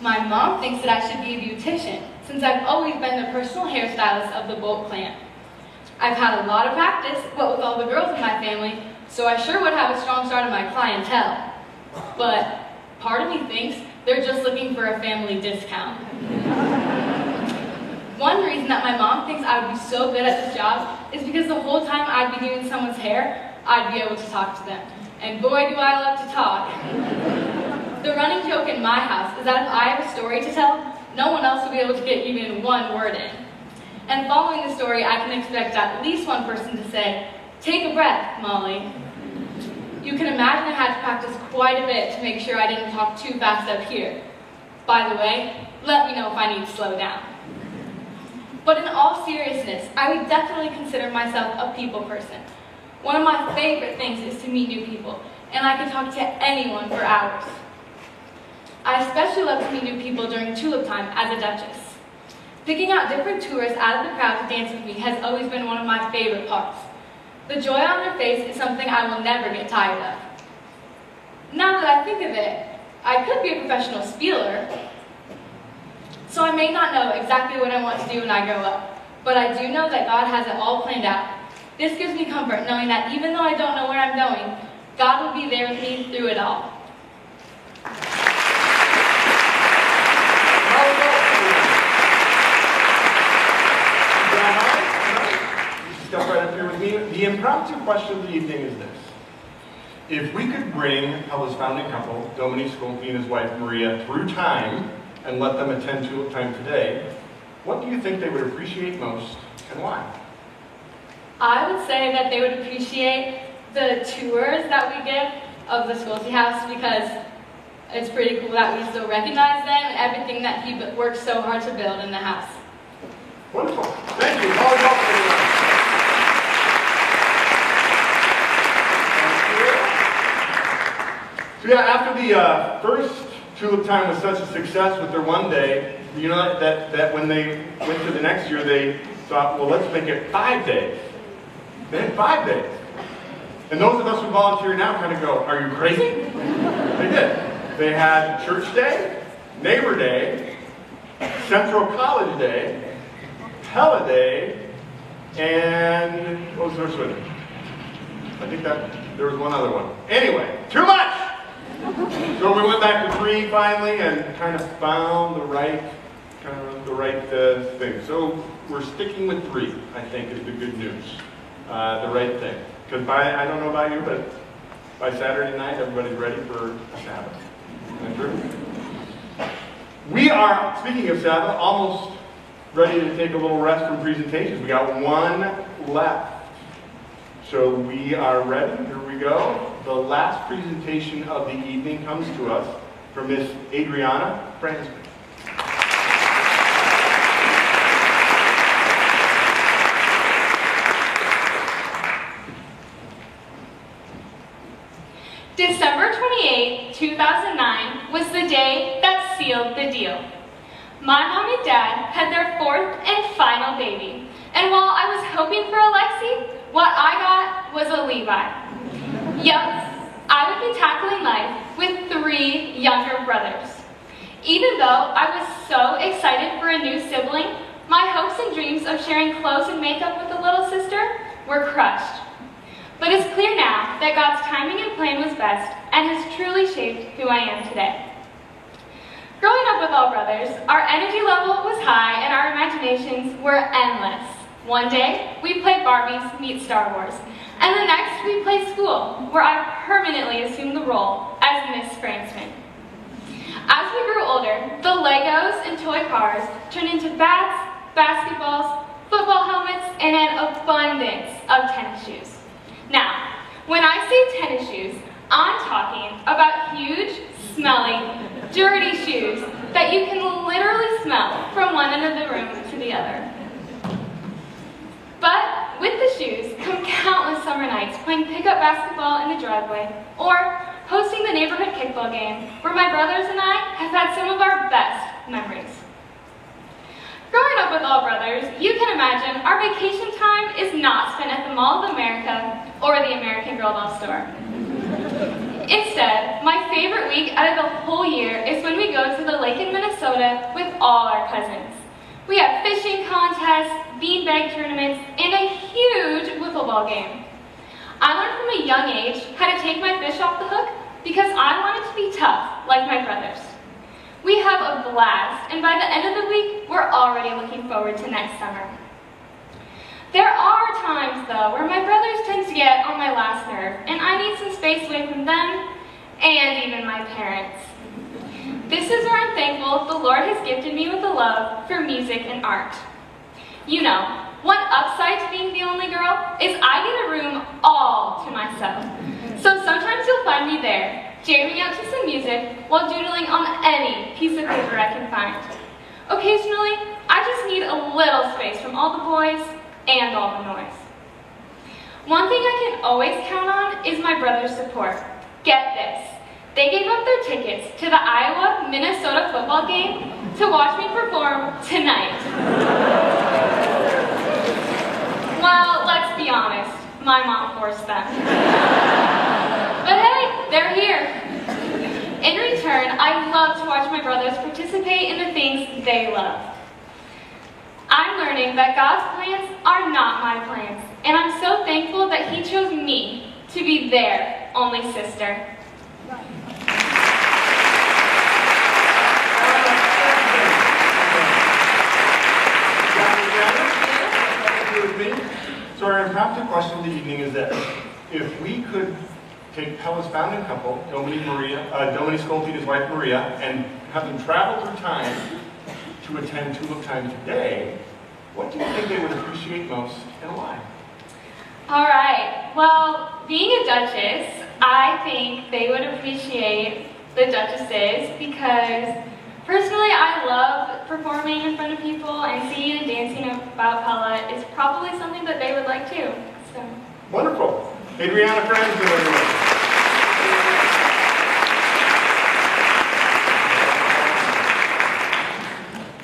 My mom thinks that I should be a beautician, since I've always been the personal hairstylist of the Bolt clan. I've had a lot of practice, what with all the girls in my family, so I sure would have a strong start in my clientele. But part of me thinks they're just looking for a family discount. One reason that my mom thinks I would be so good at this job is because the whole time I'd be doing someone's hair, I'd be able to talk to them. And boy, do I love to talk. The running joke in my house is that if I have a story to tell, no one else will be able to get even one word in. And following the story, I can expect at least one person to say, "Take a breath, Molly." You can imagine I had to practice quite a bit to make sure I didn't talk too fast up here. By the way, let me know if I need to slow down. But in all seriousness, I would definitely consider myself a people person. One of my favorite things is to meet new people, and I can talk to anyone for hours. I especially love to meet new people during Tulip Time as a Duchess. Picking out different tourists out of the crowd to dance with me has always been one of my favorite parts. The joy on their face is something I will never get tired of. Now that I think of it, I could be a professional spieler, so I may not know exactly what I want to do when I grow up, but I do know that God has it all planned out. This gives me comfort knowing that even though I don't know where I'm going, God will be there with me through it all. Step right up here with me. The impromptu question of the evening is this. if we could bring Pella's founding couple, Dominique Skolke and his wife Maria, through time and let them attend Tulip Time today, what do you think they would appreciate most and why? I would say that they would appreciate the tours that we give of the Skolke house because it's pretty cool that we still recognize them and everything that he worked so hard to build in the house. Wonderful. Thank you. Applause, everyone. So yeah, after the first Tulip Time was such a success with their one day, you know that when they went to the next year, they thought, well, let's make it 5 days. They had 5 days. And those of us who volunteer now kind of go, are you crazy? They did. They had Church Day, Neighbor Day, Central College Day, Pella Day, and what was the first one? I think that there was one other one. Anyway, too much! So we went back to 3 finally and kind of found the right thing. So we're sticking with 3, I think, is the good news. The right thing. Because I don't know about you, but by Saturday night, everybody's ready for a Sabbath. Isn't that true? We are, speaking of Sabbath, almost ready to take a little rest from presentations. We got 1 left. So we are ready. Here we go. The last presentation of the evening comes to us from Miss Adriana Fransman. December 28, 2009 was the day that sealed the deal. My mom and dad had their 4th and final baby, and while I was hoping for a Lexi, what I got was a Levi. Yup, I would be tackling life with 3 younger brothers. Even though I was so excited for a new sibling, my hopes and dreams of sharing clothes and makeup with a little sister were crushed. But it's clear now that God's timing and plan was best and has truly shaped who I am today. Growing up with all brothers, our energy level was high and our imaginations were endless. One day, we played Barbies meet Star Wars, and the next we played school, where I permanently assumed the role as Miss Fransman. As we grew older, the Legos and toy cars turned into bats, basketballs, football helmets, and an abundance of tennis shoes. Now, when I say tennis shoes, I'm talking about huge, smelly, dirty shoes that you can literally smell from one end of the room to the other. But with the shoes come countless summer nights playing pickup basketball in the driveway or hosting the neighborhood kickball game where my brothers and I have had some of our best memories. Growing up with all brothers, you can imagine our vacation time is not spent at the Mall of America or the American Girl doll store. Instead, my favorite week out of the whole year is when we go to the lake in Minnesota with all our cousins. We have fishing contests, beanbag tournaments, and a huge wiffle ball game. I learned from a young age how to take my fish off the hook because I wanted to be tough like my brothers. We have a blast, and by the end of the week, we're already looking forward to next summer. There are times, though, where my brothers tend to get on my last nerve, and I need some space away from them and even my parents. This is where I'm thankful the Lord has gifted me with a love for music and art. You know, one upside to being the only girl is I get a room all to myself. So sometimes you'll find me there, jamming out to some music while doodling on any piece of paper I can find. Occasionally, I just need a little space from all the boys and all the noise. One thing I can always count on is my brother's support. Get this. They gave up their tickets to the Iowa-Minnesota football game to watch me perform tonight. Well, let's be honest, my mom forced them. But hey, they're here. In return, I love to watch my brothers participate in the things they love. I'm learning that God's plans are not my plans, and I'm so thankful that He chose me to be their only sister. So our impromptu question of the evening is this: if we could take Pella's founding couple, Dominique Scolte and his wife Maria, and have them travel through time to attend Tulip Time today, what do you think they would appreciate most and why? All right. Well, being a Duchess, I think they would appreciate the Duchess days because personally, I love performing in front of people, and singing and dancing about Pella is probably something that they would like too. So. Wonderful. Adriana Friends and everyone.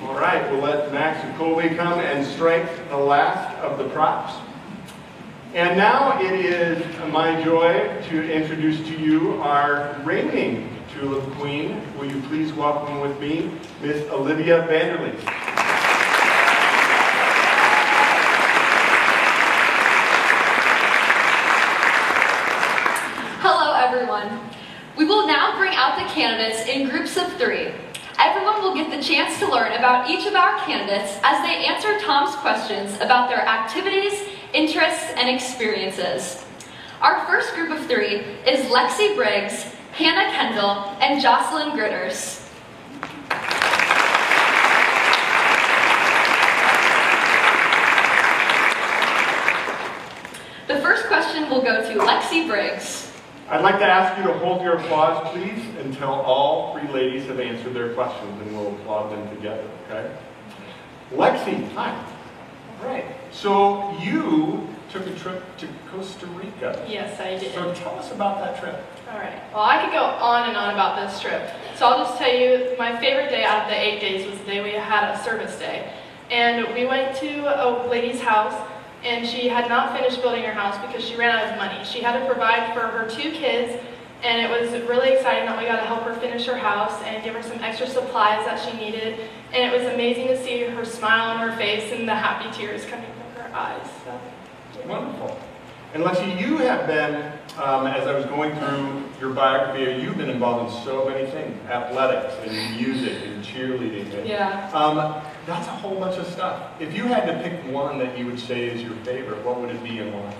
All right, we'll let Max and Colby come and strike the last of the props. And now it is my joy to introduce to you our reigning Tulip Queen. Will you please welcome with me Miss Olivia Vanderleest. Hello everyone. We will now bring out the candidates in groups of 3. Everyone will get the chance to learn about each of our candidates as they answer Tom's questions about their activities, interests, and experiences. Our first group of 3 is Lexi Briggs, Hannah Kendall, and Jocelyn Gritters. The first question will go to Lexi Briggs. I'd like to ask you to hold your applause, please, until all 3 ladies have answered their questions, and we'll applaud them together, okay? Lexi, hi. All right. So you took a trip to Costa Rica. Yes, I did. So tell us about that trip. All right. Well, I could go on and on about this trip. So I'll just tell you, my favorite day out of the 8 days was the day we had a service day. And we went to a lady's house, and she had not finished building her house because she ran out of money. She had to provide for her 2 kids, and it was really exciting that we got to help her finish her house and give her some extra supplies that she needed. And it was amazing to see her smile on her face and the happy tears coming from her eyes. So. Wonderful. And Lexi, you have been, as I was going through your biography, you've been involved in so many things. Athletics, and music, and cheerleading. And, yeah. That's a whole bunch of stuff. If you had to pick one that you would say is your favorite, what would it be and why?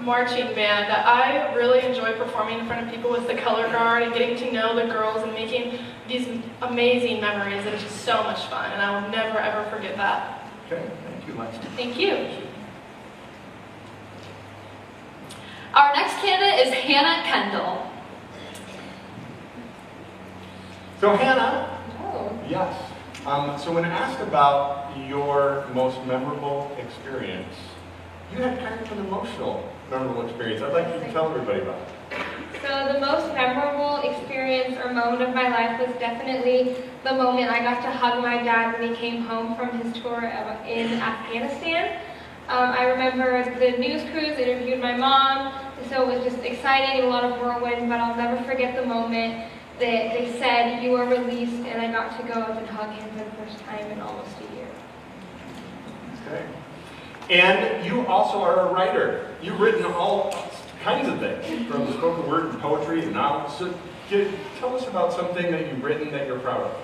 Marching band. I really enjoy performing in front of people with the color guard and getting to know the girls and making these amazing memories. It's just so much fun, and I will never ever forget that. Okay, thank you, Lexi. Thank you. Our next candidate is Hannah Kendall. So Hannah, yes. So when asked about your most memorable experience, you had kind of an memorable experience. I'd like you to tell everybody about it. So the most memorable experience or moment of my life was definitely the moment I got to hug my dad when he came home from his tour in Afghanistan. I remember the news crews interviewed my mom, so it was just exciting and a lot of whirlwind, but I'll never forget the moment that they said, "You are released," and I got to go up and hug him for the first time in almost a year. Okay. And you also are a writer. You've written all kinds of things, from spoken word and poetry and novels. So tell us about something that you've written that you're proud of.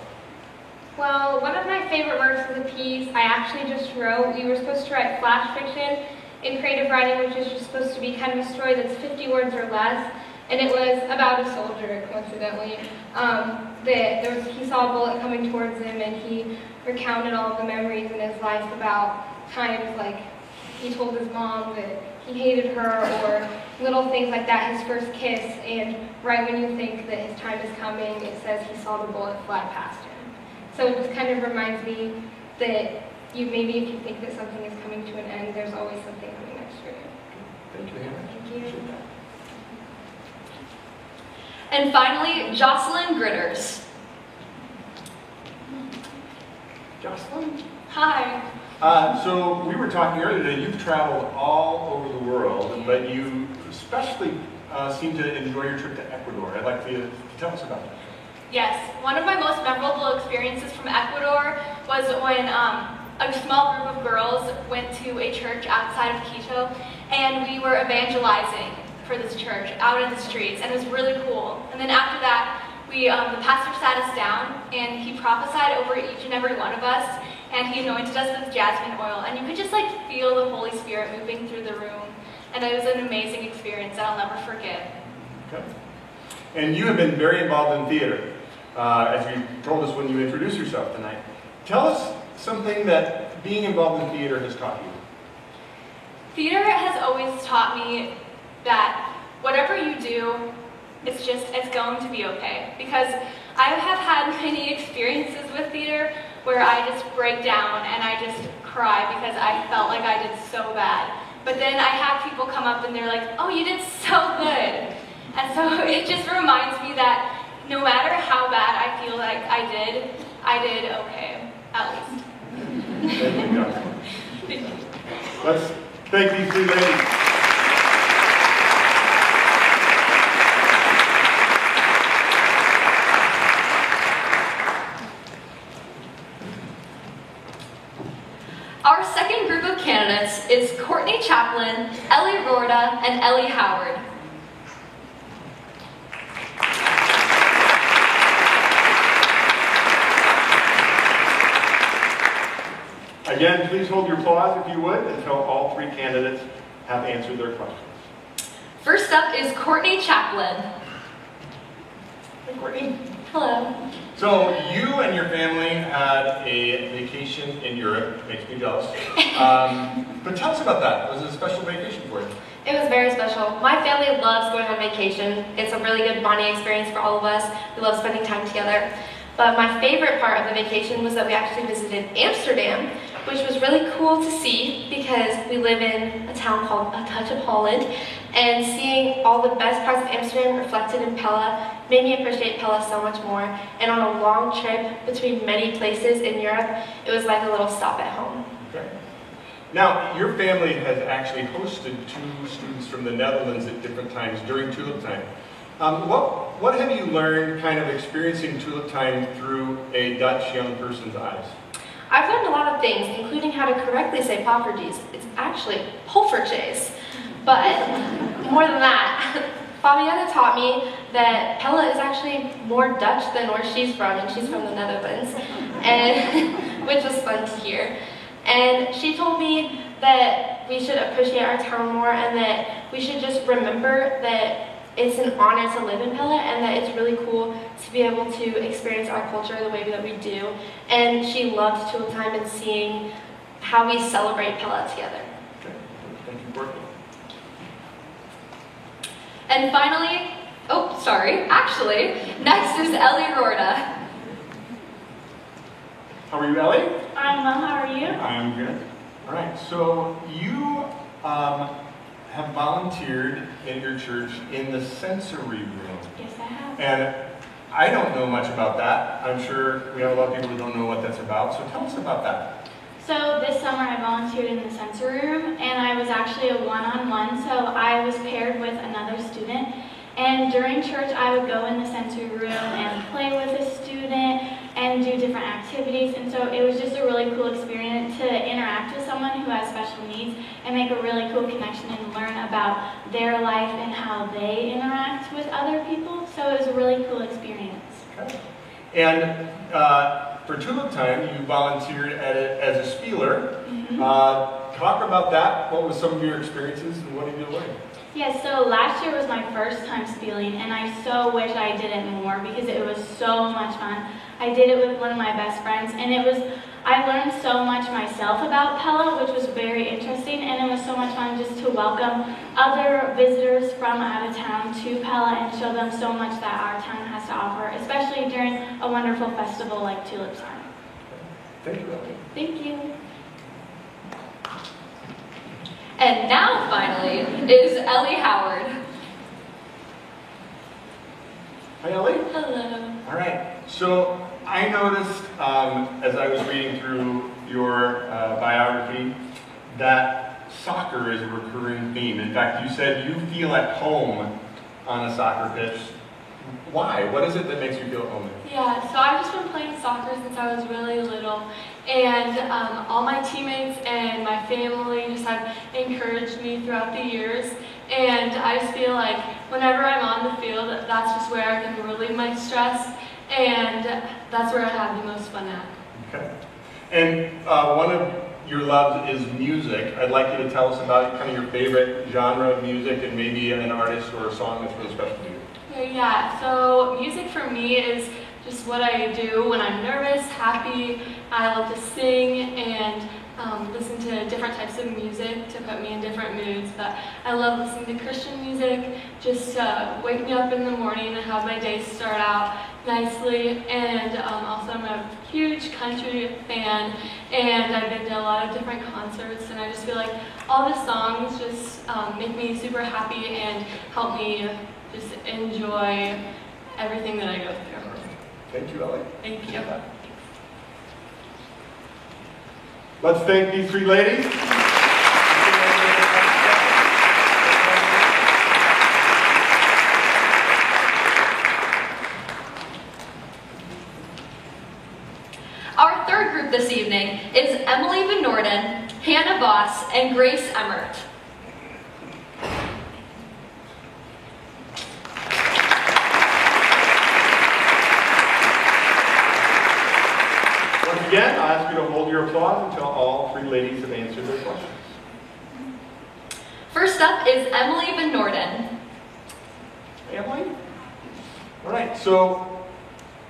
Well, one of my favorite works of the piece I actually just wrote. We were supposed to write flash fiction in creative writing, which is just supposed to be kind of a story that's 50 words or less. And it was about a soldier, coincidentally, he saw a bullet coming towards him, and he recounted all of the memories in his life about times like he told his mom that he hated her, or little things like that, his first kiss, and right when you think that his time is coming, it says he saw the bullet fly past him. So it just kind of reminds me that maybe if you think that something is coming to an end, there's always something coming next for you. Thank you, Hannah. Thank you. And finally, Jocelyn Gritters. Jocelyn? Hi. So we were talking earlier today, you've traveled all over the world, but you especially seem to enjoy your trip to Ecuador. I'd like you to tell us about that. Yes, one of my most memorable experiences from Ecuador was when a small group of girls went to a church outside of Quito, and we were evangelizing for this church out in the streets, and it was really cool. And then after that, the pastor sat us down, and he prophesied over each and every one of us, and he anointed us with jasmine oil, and you could just like feel the Holy Spirit moving through the room. and it was an amazing experience that I'll never forget. Okay. And you have been very involved in theater, as you told us when you introduced yourself tonight. Tell us something that being involved in theater has taught you. Theater has always taught me that whatever you do, it's going to be okay. Because I have had many experiences with theater where I just break down and I just cry because I felt like I did so bad. But then I have people come up and they're like, oh, you did so good. And so it just reminds me that no matter how bad I feel like I did okay, at least. Thank you, Dr. Let's thank these two ladies. Our second group of candidates is Courtney Chaplin, Ellie Rorda, and Ellie Howard. Again, please hold your applause if you would until all three candidates have answered their questions. First up is Courtney Chaplin. Hey, Courtney. Hello. So you and your family had a vacation in Europe. Makes me jealous. But tell us about that. Was it a special vacation for you? It was very special. My family loves going on vacation. It's a really good bonding experience for all of us. We love spending time together. But my favorite part of the vacation was that we actually visited Amsterdam, which was really cool to see because we live in a town called A Touch of Holland, and seeing all the best parts of Amsterdam reflected in Pella made me appreciate Pella so much more. And on a long trip between many places in Europe, it was like a little stop at home. Okay. Now, your family has actually hosted two students from the Netherlands at different times during Tulip Time. What have you learned kind of experiencing Tulip Time through a Dutch young person's eyes? I've learned a lot of things, including how to correctly say poffertjes. It's actually poffertjes. But more than that, Fabiana taught me that Pella is actually more Dutch than where she's from, and she's from the Netherlands, and which was fun to hear. And she told me that we should appreciate our town more, and that we should just remember that it's an honor to live in Pella, and that it's really cool to be able to experience our culture the way that we do. And she loved Tulip Time and seeing how we celebrate Pella together. Okay. Thank you, Courtney. And finally, actually, next is Ellie Rorda. How are you, Ellie? I'm well, how are you? I am good. All right, so you have volunteered in your church in the sensory room. Yes, I have. And I don't know much about that. I'm sure we have a lot of people who don't know what that's about, so tell us about that. So this summer I volunteered in the sensory room, and I was actually a one-on-one, so I was paired with another student. And during church I would go in the sensory room and play with a student and do different activities, and so it was just a really cool experience to interact with someone who has special needs and make a really cool connection and learn about their life and how they interact with other people. So it was a really cool experience. Okay. And for Tulip Time, you volunteered as a spieler. Mm-hmm. Talk about that. What was some of your experiences and what did you learn? Yeah, so last year was my first time spieling, and I so wish I did it more because it was so much fun. I did it with one of my best friends, and I learned so much myself about Pella, which was very interesting, and it was so much fun just to welcome other visitors from out of town to Pella and show them so much that our town has to offer, especially during a wonderful festival like Tulip Time. Thank you, Ellie. Thank you. And now, finally, is Ellie Howard. Hi, Ellie. Hello. All right. So I noticed as I was reading through your biography that soccer is a recurring theme. In fact, you said you feel at home on a soccer pitch. Why? What is it that makes you feel at home? Yeah, so I've just been playing soccer since I was really little, and all my teammates and my family just have encouraged me throughout the years, and I just feel like whenever I'm on the field, that's just where I can relieve my stress, and that's where I have the most fun at. Okay. And one of your love is music. I'd like you to tell us about kind of your favorite genre of music and maybe an artist or a song that's really special to you. Yeah, so music for me is just what I do when I'm nervous, happy. I love to sing and listen to different types of music to put me in different moods. But I love listening to Christian music, just to wake me up in the morning and have my day start out nicely. And also I'm a huge country fan, and I've been to a lot of different concerts, and I just feel like all the songs just make me super happy and help me just enjoy everything that I go through. Thank you, Ellie. Thank you. Let's thank these three ladies. Our third group this evening is Emily Van Norden, Hannah Voss, and Grace Emmert. Once again, I'll ask you to hold your applause until all three ladies have answered their questions. First up is Emily Van Norden. Emily? All right, so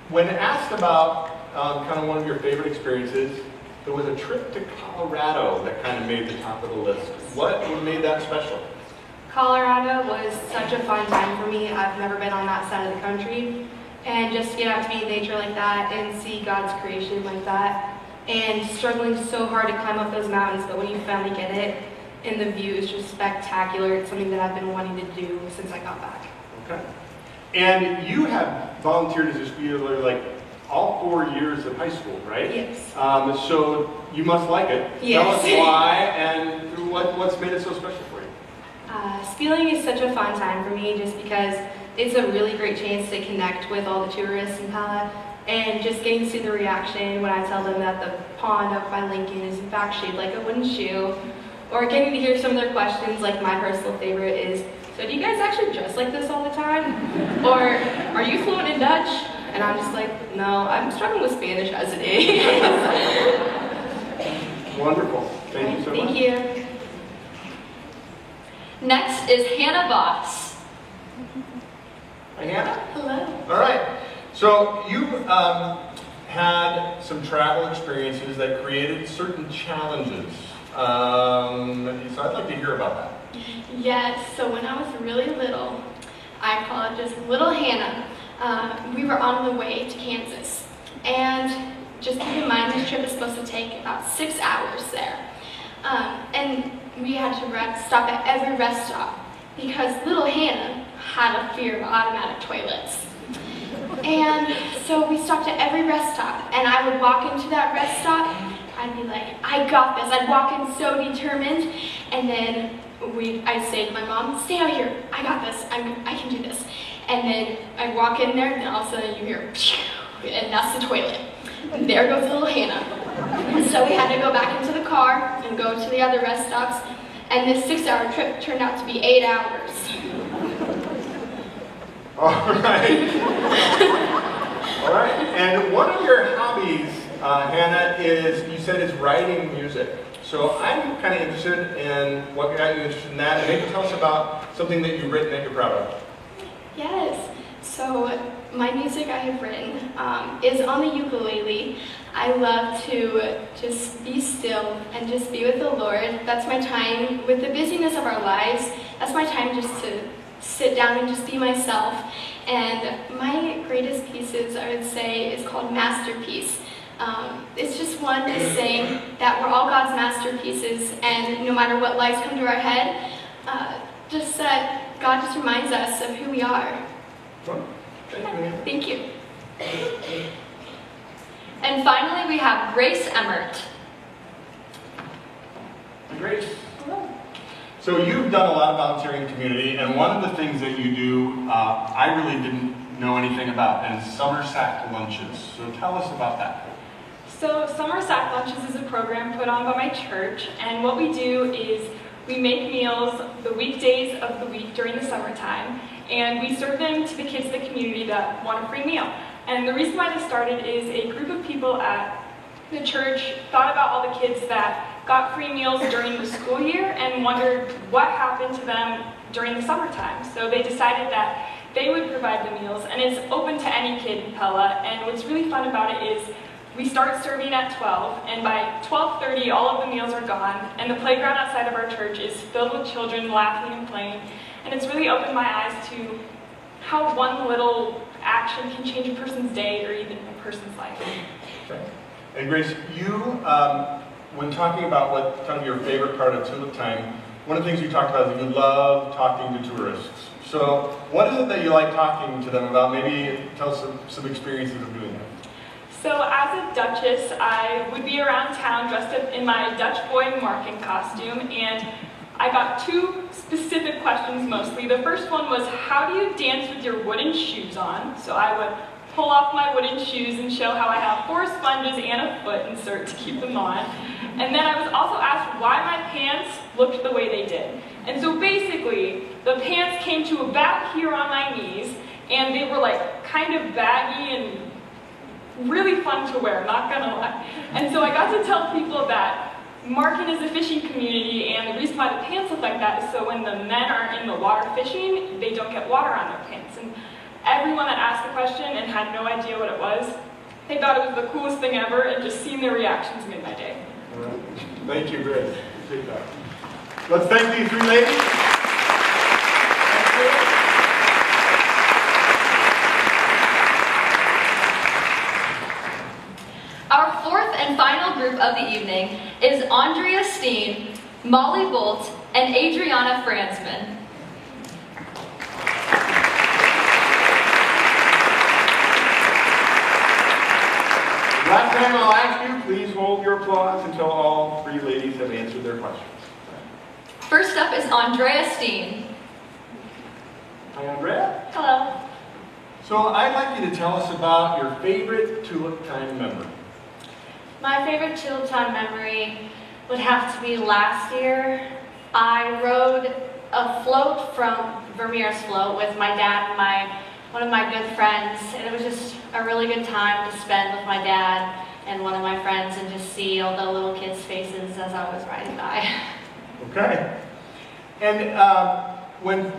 when asked about kind of one of your favorite experiences, there was a trip to Colorado that kind of made the top of the list. What made that special? Colorado was such a fun time for me. I've never been on that side of the country. And just to get out to meet nature like that and see God's creation like that. And struggling so hard to climb up those mountains, but when you finally get it, and the view is just spectacular. It's something that I've been wanting to do since I got back. Okay. And you have volunteered as a speaker like all 4 years of high school, right? Yes. So you must like it. Yes. Tell us why and what's made it so special for you. Spieling is such a fun time for me just because it's a really great chance to connect with all the tourists in Pella, and just getting to see the reaction when I tell them that the pond up by Lincoln is in fact shaped like a wooden shoe, or getting to hear some of their questions. Like my personal favorite is, so do you guys actually dress like this all the time? Or are you fluent in Dutch? And I'm just like, no, I'm struggling with Spanish as it is. Wonderful. Thank you so much. Thank you. Next is Hannah Voss. Hi, Hannah. Hello. All right. So you had some travel experiences that created certain challenges. So I'd like to hear about that. Yes, so when I was really little, I call it just little Hannah, we were on the way to Kansas. And just keep in mind, this trip is supposed to take about 6 hours there. And we had to stop at every rest stop because little Hannah had a fear of automatic toilets. And so we stopped at every rest stop, and I would walk into that rest stop, I'd be like, I got this. I'd walk in so determined, and then I'd say to my mom, stay out here, I got this, I can do this. And then I'd walk in there, and then all of a sudden you hear, and that's the toilet. And there goes little Hannah. And so we had to go back into the car and go to the other rest stops, and this 6-hour trip turned out to be 8 hours. All right. All right. And one of your hobbies, Hannah, you said is writing music. So I'm kind of interested in what got you interested in that, and maybe tell us about something that you've written that you're proud of. Yes. So my music I have written is on the ukulele. I love to just be still and just be with the Lord. That's my time with the busyness of our lives. That's my time just to sit down and just be myself. And my greatest pieces, I would say, is called Masterpiece. It's just one to sing that we're all God's masterpieces, and no matter what lies come to our head, just that God just reminds us of who we are. Thank you. And finally, we have Grace Emmert. Grace. So you've done a lot of volunteering in the community, and one of the things that you do, I really didn't know anything about, and is Summer Sack Lunches. So tell us about that. So Summer Sack Lunches is a program put on by my church, and what we do is we make meals the weekdays of the week during the summertime, and we serve them to the kids in the community that want a free meal. And the reason why this started is a group of people at the church thought about all the kids that got free meals during the school year and wondered what happened to them during the summertime. So they decided that they would provide the meals, and it's open to any kid in Pella. And what's really fun about it is we start serving at 12, and by 12:30 all of the meals are gone, and the playground outside of our church is filled with children laughing and playing. And it's really opened my eyes to how one little action can change a person's day or even a person's life. Okay. And Grace, you, when talking about what kind of your favorite part of Tulip Time, one of the things you talked about is that you love talking to tourists. So what is it that you like talking to them about? Maybe tell us some experiences of doing that. So as a Duchess, I would be around town dressed up in my Dutch boy marking costume, and I got two specific questions mostly. The first one was, how do you dance with your wooden shoes on? So I would pull off my wooden shoes and show how I have 4 sponges and a foot insert to keep them on. And then I was also asked why my pants looked the way they did. And so basically, the pants came to about here on my knees, and they were like kind of baggy and really fun to wear, not gonna lie. And so I got to tell people that Marken is a fishing community, and the reason why the pants look like that is so when the men are in the water fishing, they don't get water on their pants. And everyone that asked the question and had no idea what it was, they thought it was the coolest thing ever, and just seeing their reactions made my day. All right. Thank you, Grace. Appreciate that. Let's thank these 3 ladies. Our 4th and final group of the evening is Andrea Steen, Molly Bolt, and Adriana Franzman. Last time I'll ask you, please hold your applause until all 3 ladies have answered their questions. First up is Andrea Steen. Hi, Andrea. Hello. So I'd like you to tell us about your favorite Tulip Time memory. My favorite Tulip Time memory would have to be last year. I rode a float from Vermeer's Float with my dad and one of my good friends, and it was just a really good time to spend with my dad and one of my friends and just see all the little kids' faces as I was riding by. Okay. And when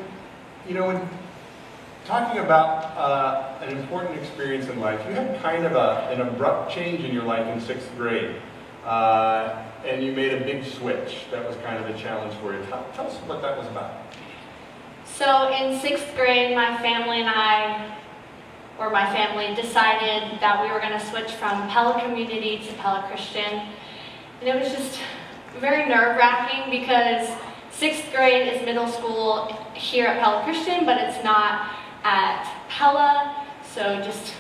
talking about an important experience in life, you had kind of an abrupt change in your life in 6th grade. And you made a big switch. That was kind of a challenge for you. Tell us what that was about. So in 6th grade, my family decided that we were going to switch from Pella Community to Pella Christian. And it was just very nerve-wracking because 6th grade is middle school here at Pella Christian, but it's not at Pella. So just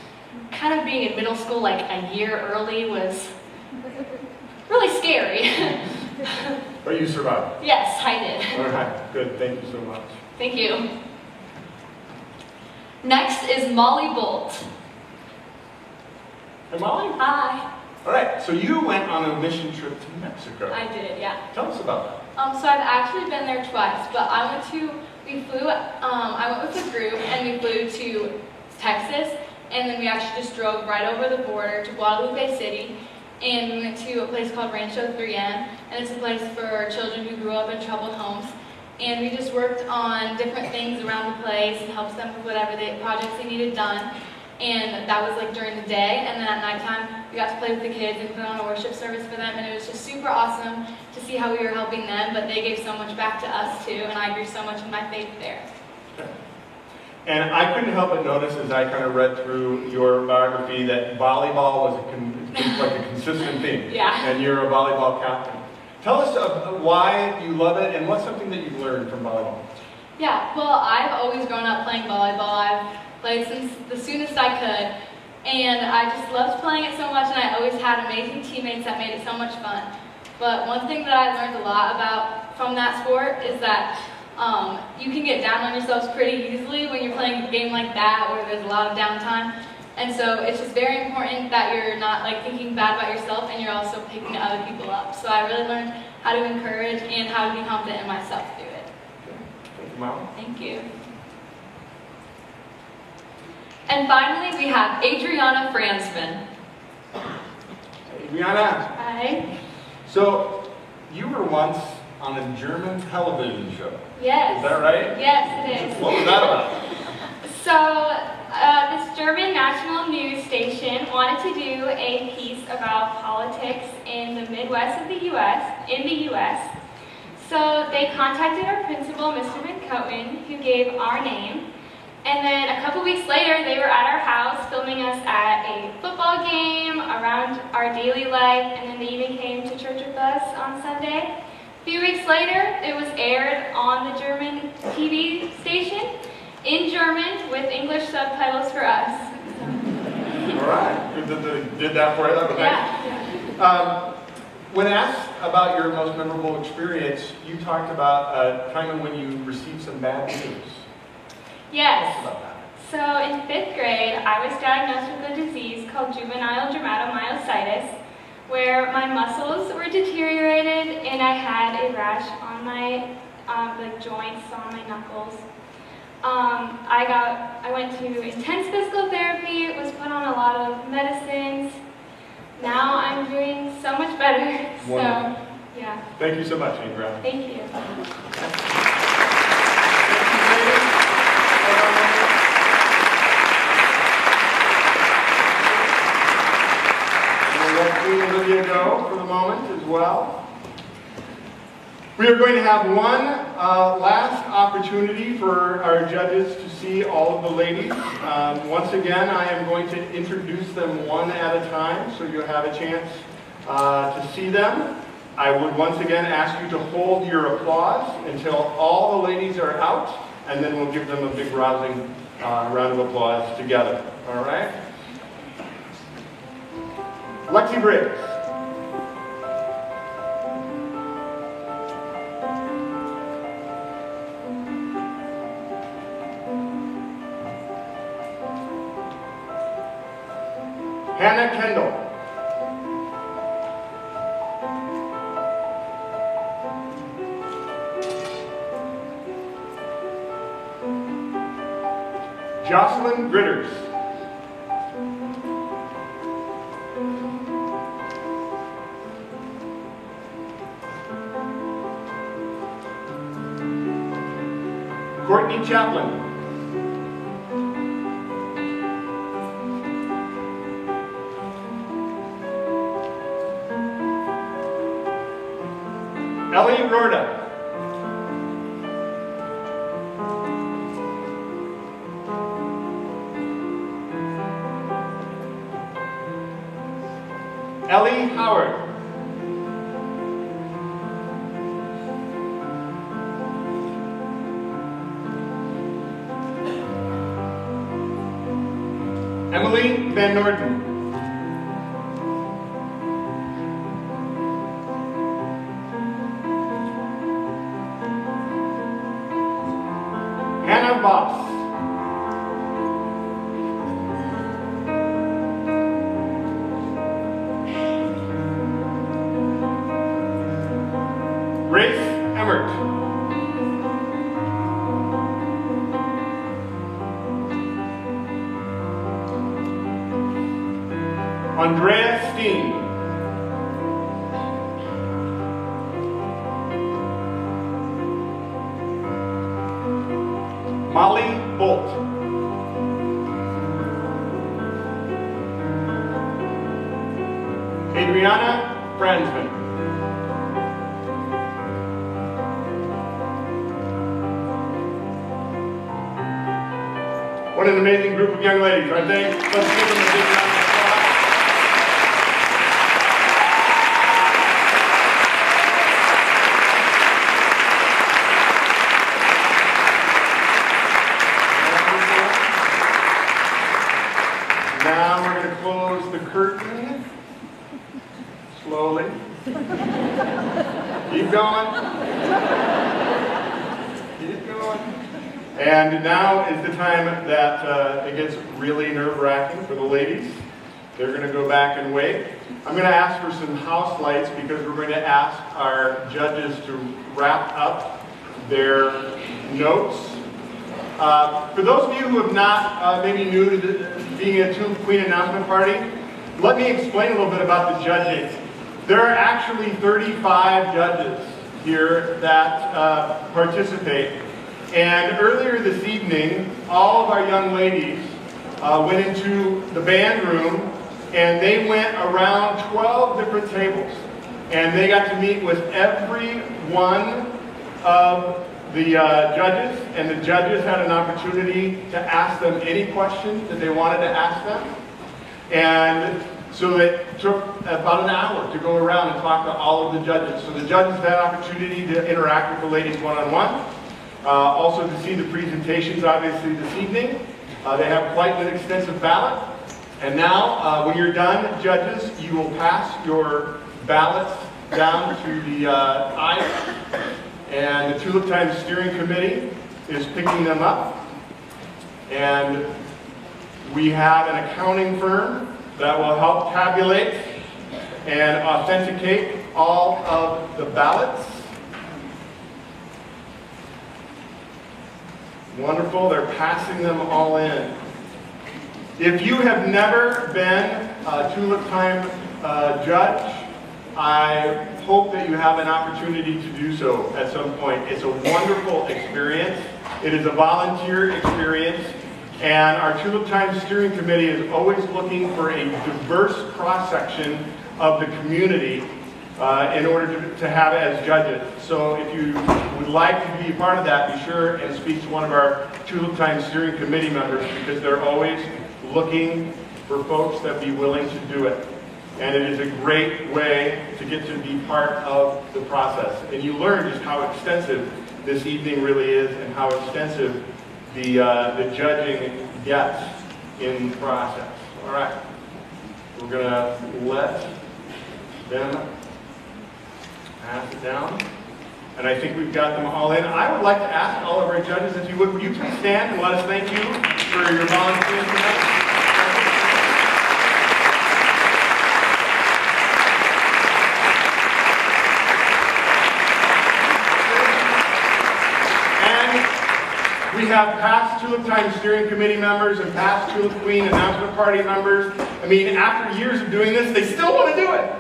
kind of being in middle school like a year early was really scary. But you survived. Yes, I did. All right, good. Thank you so much. Thank you. Next is Molly Bolt. Hi, Molly. Hi. All right, so you went on a mission trip to Mexico. I did, yeah. Tell us about that. So I've actually been there twice, but I went with a group and we flew to Texas, and then we actually just drove right over the border to Guadalupe City, and we went to a place called Rancho 3M, and it's a place for children who grew up in troubled homes. And we just worked on different things around the place and helped them with whatever projects they needed done. And that was like during the day, and then at nighttime we got to play with the kids and put on a worship service for them, and it was just super awesome to see how we were helping them, but they gave so much back to us too, and I grew so much in my faith there. Okay. And I couldn't help but notice as I kind of read through your biography that volleyball was like a consistent theme. Yeah. And you're a volleyball captain. Tell us why you love it and what's something that you've learned from volleyball. Yeah, well, I've always grown up playing volleyball. I've played since the soonest I could, and I just loved playing it so much, and I always had amazing teammates that made it so much fun. But one thing that I learned a lot about from that sport is that you can get down on yourselves pretty easily when you're playing a game like that where there's a lot of downtime. And so it's just very important that you're not like thinking bad about yourself and you're also picking other people up. So I really learned how to encourage and how to be confident in myself through it. Thank you, Mom. Thank you. And finally, we have Adriana Franzman. Adriana. Hi. So, you were once on a German television show. Yes. Is that right? Yes, it is. What was that about? So, this German national news station wanted to do a piece about politics in the Midwest of the U.S. So they contacted our principal, Mr. McCohen, who gave our name. And then a couple weeks later, they were at our house filming us at a football game, around our daily life, and then they even came to church with us on Sunday. A few weeks later, it was aired on the German TV station in German with English subtitles for us. All right. Good that they did that for you. That was nice. When asked about your most memorable experience, you talked about a time when you received some bad news. Yes. Tell us about that. So in 5th grade, I was diagnosed with a disease called juvenile dermatomyositis, where my muscles were deteriorated and I had a rash on my joints, on my knuckles. I went to intense physical therapy, was put on a lot of medicines. Now I'm doing so much better. Wonderful. So, yeah. Thank you so much, Ingram. Thank you. We'll let Olivia go for the moment as well. We are going to have one last opportunity for our judges to see all of the ladies. Once again, I am going to introduce them one at a time, so you'll have a chance to see them. I would once again ask you to hold your applause until all the ladies are out, and then we'll give them a big rousing round of applause together. All right? Lexi Briggs. Hannah Kendall. Jocelyn Gritters. Courtney Chaplin. Ellie Rorda. Ellie Howard. Emily Van Norden. Hannah Voss. Grace Emmert. Andrea Steen. Molly Bolt. Adriana Fransman. What an amazing group of young ladies, aren't they? Let's give them a big round of applause. Now we're going to close the curtain slowly. Keep going. Keep going. And now is the time that it gets really nerve-wracking for the ladies. They're going to go back and wait. I'm going to ask for some house lights because we're going to ask our judges to wrap up their notes. For those of you who have not maybe new to being a Two Queen announcement party, let me explain a little bit about the judging. There are actually 35 judges here that participate. And earlier this evening, all of our young ladies went into the band room and they went around 12 different tables. And they got to meet with every one of the judges, and the judges had an opportunity to ask them any questions that they wanted to ask them. And so it took about an hour to go around and talk to all of the judges. So the judges had an opportunity to interact with the ladies one-on-one. Also to see the presentations, obviously, this evening. They have quite an extensive ballot. And now, when you're done, judges, you will pass your ballots down to the aisle. And the Tulip Time Steering Committee is picking them up. And we have an accounting firm that will help tabulate and authenticate all of the ballots. Wonderful, they're passing them all in. If you have never been a Tulip Time judge, I hope that you have an opportunity to do so at some point. It's a wonderful experience. It is a volunteer experience. And our Tulip Time Steering Committee is always looking for a diverse cross-section of the community in order to have as judges. So if you would like to be a part of that, be sure and speak to one of our Tulip Time Steering Committee members, because they're always looking for folks that be willing to do it. And it is a great way to get to be part of the process. And you learn just how extensive this evening really is and how extensive the judging gets in the process. All right, we're going to let them pass it down. And I think we've got them all in. I would like to ask all of our judges, if you would you please stand and let us thank you for your volunteering tonight. We have past Tulip Time Steering Committee members and past Tulip Queen Announcement Party members. I mean, after years of doing this, they still want to do it.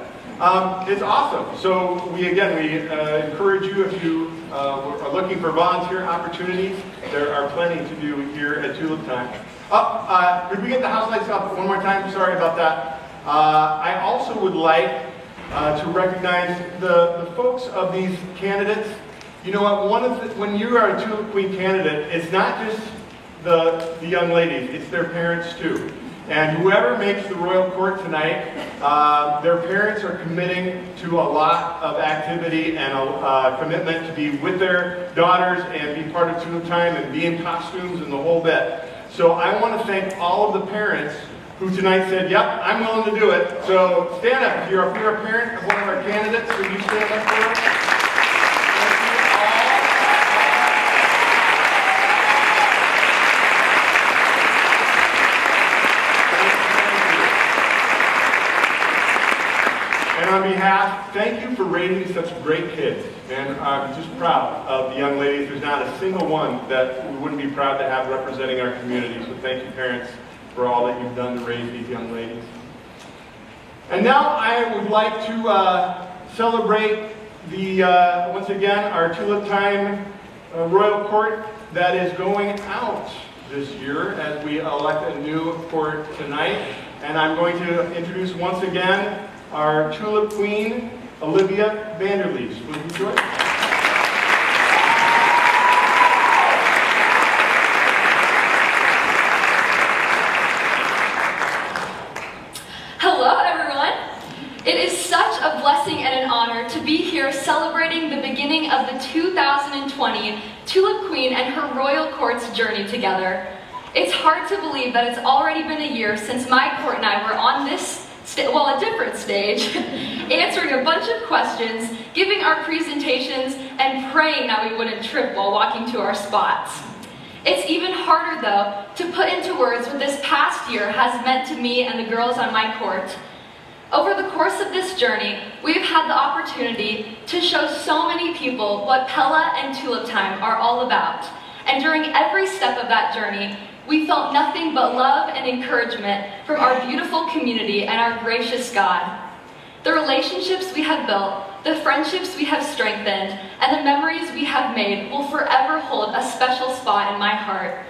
It's awesome. So we encourage you, if you are looking for volunteer opportunities, there are plenty to do here at Tulip Time. Could we get the house lights up one more time? Sorry about that. I also would like to recognize the folks of these candidates. You know what, when you are a Tulip Queen candidate, it's not just the young ladies, it's their parents too. And whoever makes the Royal Court tonight, their parents are committing to a lot of activity and a commitment to be with their daughters and be part of Tulip Time and be in costumes and the whole bit. So I want to thank all of the parents who tonight said, yep, I'm willing to do it. So stand up. If you're a parent of one of our candidates, would you stand up for us? And on behalf, thank you for raising such great kids. And I'm just proud of the young ladies. There's not a single one that we wouldn't be proud to have representing our community. So thank you, parents, for all that you've done to raise these young ladies. And now I would like to celebrate once again, our Tulip Time Royal Court that is going out this year as we elect a new court tonight. And I'm going to introduce once again our Tulip Queen, Olivia Vanderleest. Will you join? Hello, everyone. It is such a blessing and an honor to be here celebrating the beginning of the 2020 Tulip Queen and her Royal Court's journey together. It's hard to believe that it's already been a year since my court and I were on this a different stage, answering a bunch of questions, giving our presentations, and praying that we wouldn't trip while walking to our spots. It's even harder, though, to put into words what this past year has meant to me and the girls on my court. Over the course of this journey, we've had the opportunity to show so many people what Pella and Tulip Time are all about. And during every step of that journey, we felt nothing but love and encouragement from our beautiful community and our gracious God. The relationships we have built, the friendships we have strengthened, and the memories we have made will forever hold a special spot in my heart.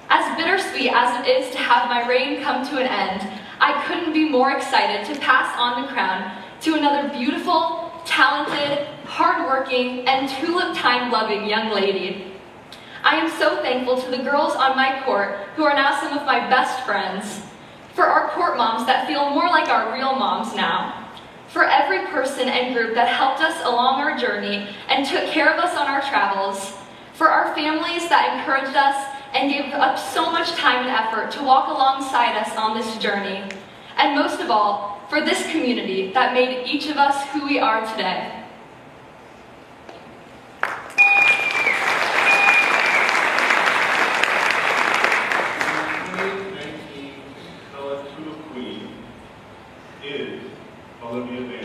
As bittersweet as it is to have my reign come to an end, I couldn't be more excited to pass on the crown to another beautiful, talented, hardworking, and tulip time-loving young lady. I am so thankful to the girls on my court who are now some of my best friends, for our court moms that feel more like our real moms now, for every person and group that helped us along our journey and took care of us on our travels, for our families that encouraged us and gave up so much time and effort to walk alongside us on this journey, and most of all, for this community that made each of us who we are today. Olivia Van.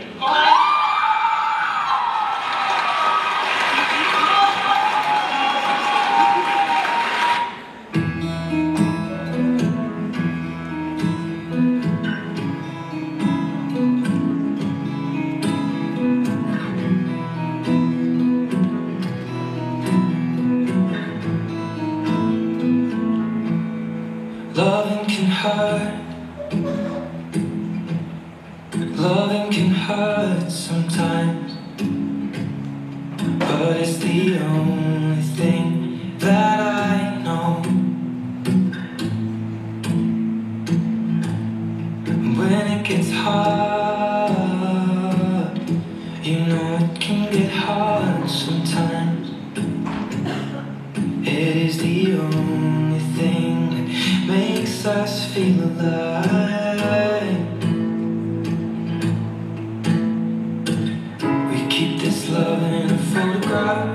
Loving can hurt. Loving can hurt sometimes, but it's the only thing that I know. When it gets hard, you know it can get hard sometimes. It is the only thing that makes us feel alive. Love in a photograph.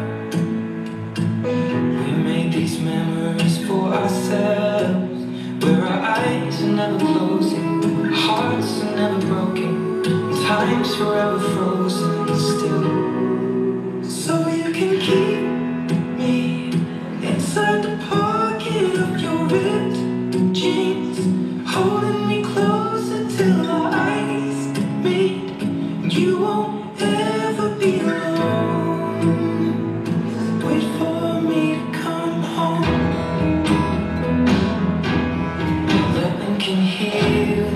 We made these memories for ourselves, where our eyes are never closing, hearts are never broken, time's forever frozen still. So you can keep me inside the pocket of your ripped jeans, holding me closer till our eyes meet. You won't ever be alone. Wait for me to come home. Loving can heal.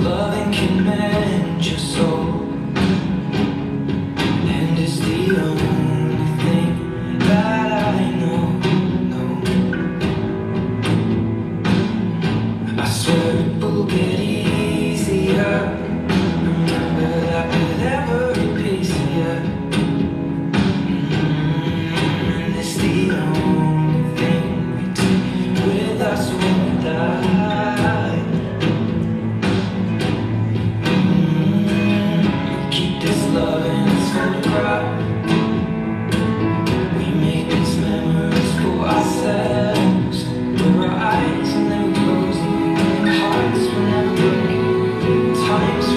Loving can mend your soul. And it's the only thing that I know. I swear it will get easier. With every piece of you, and it's the only thing we take with us when we die. We keep this love in this photograph. We make these memories for ourselves, where our eyes are never closing, hearts were never broken, times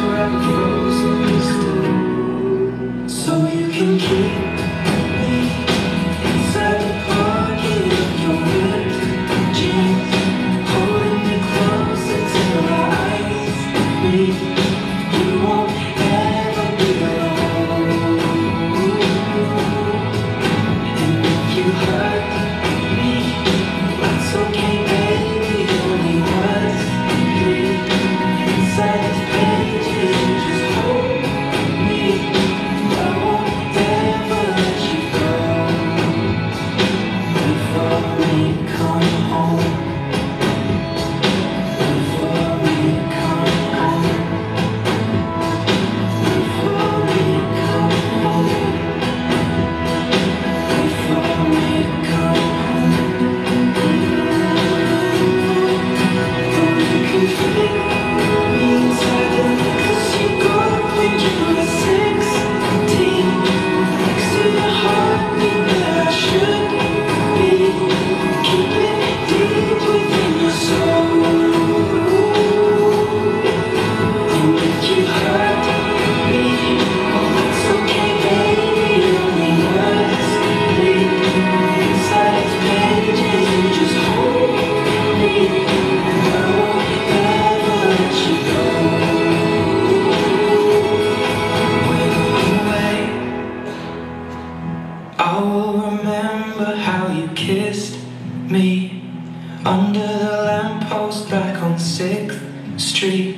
a lamppost back on 6th Street,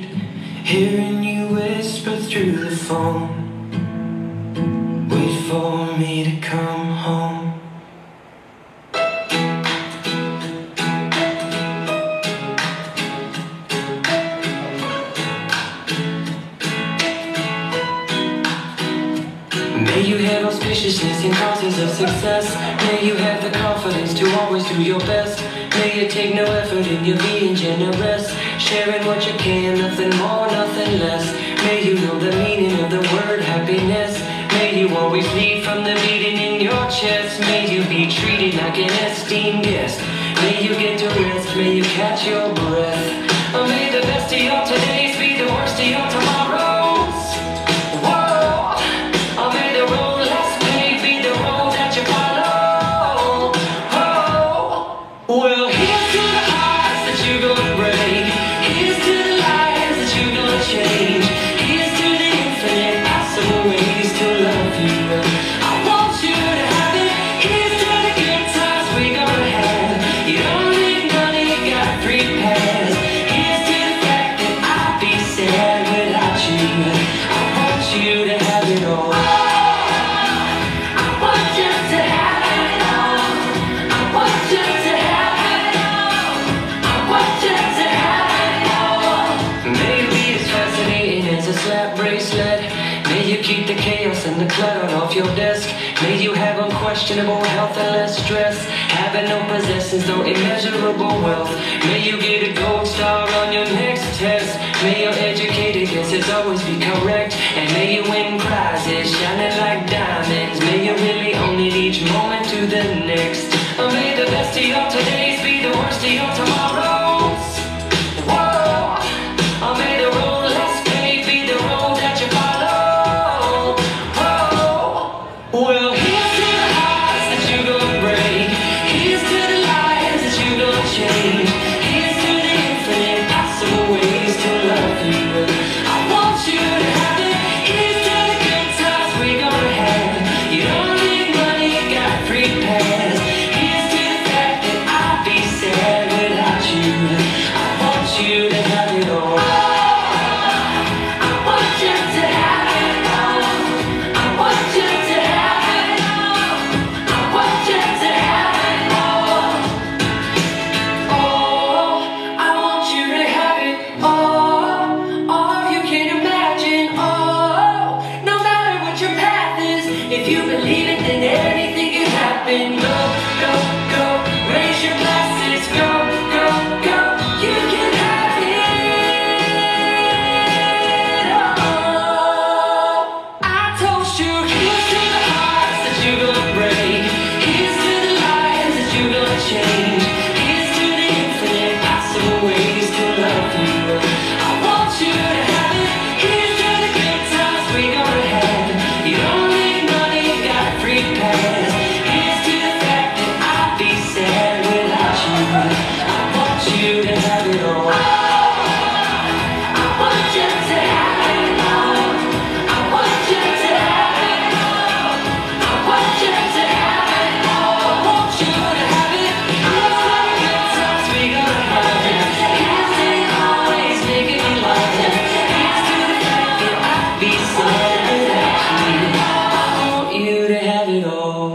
hearing you whisper through the phone, wait for me to come home. May you have auspiciousness in causes of success. May you have the confidence to always do your best. May you take no effort in your being generous, sharing what you can, nothing more, nothing less. May you know the meaning of the word happiness. May you always lead from the beating in your chest. May you be treated like an esteemed guest. May you get to rest, may you catch your breath. May the best of your todays be the worst of your tomorrows. Whoa, may the road less paved be the road that you follow. Oh, well, here's to the hearts that you're gonna break. Here's to the lives that you're gonna change. Here's to the infinite possible ways to love you. I want you to have it. Here's to the good times we're gonna have. You don't need money, you got a free pass. Here's to the fact that I'd be sad without you. I want you to have it all. I want you to have it all. I want you to have it all. I want you to have it all. May you be as fascinating as a slap bracelet. May you keep the chaos and the clutter off your desk. May you have unquestionable health and less stress. Having no possessions, no immeasurable wealth. May you get a gold star on your next test. May your educated guesses always be correct. And may you win prizes shining like diamonds. May you really own it each moment to the next. May the best of your todays be the worst of your tomorrows. Whoa, may the road less paved be the road that you follow. Well, here's to the hearts that you're gonna break. Here's to the lives that you're gonna change. Here's to the infinite possible ways to love you. I want you to have it. Here's to the good times we're gonna have. You don't need money, you got a free pass. Here's to the fact that I'd be sad without you. I want you to have it all. I want you to have it all. I want you to have it all. I want you to have it all. Oh, I want you to have it all you can imagine. Oh, no matter what your path is, if you believe it, then anything can happen. Go, go, go, raise your glasses. Go, go, go, you can have it all. I told you, here's to the hearts that you're gonna break. Here's to the lives that you're gonna change. Here's to the infinite possible ways to love you. I want you to have it. Here's to the good times we're gonna have. You don't need money, you got a free pass. Here's to the fact that I'd be sad without you. I want you to have it all. I want you to have it all. I want you to have it all. I want you to have it all. I want you to have it. Here's to the good times we're gonna have. Here's to the always making me laugh. Here's to the fact that I'd be sad without you. I want you to have it all.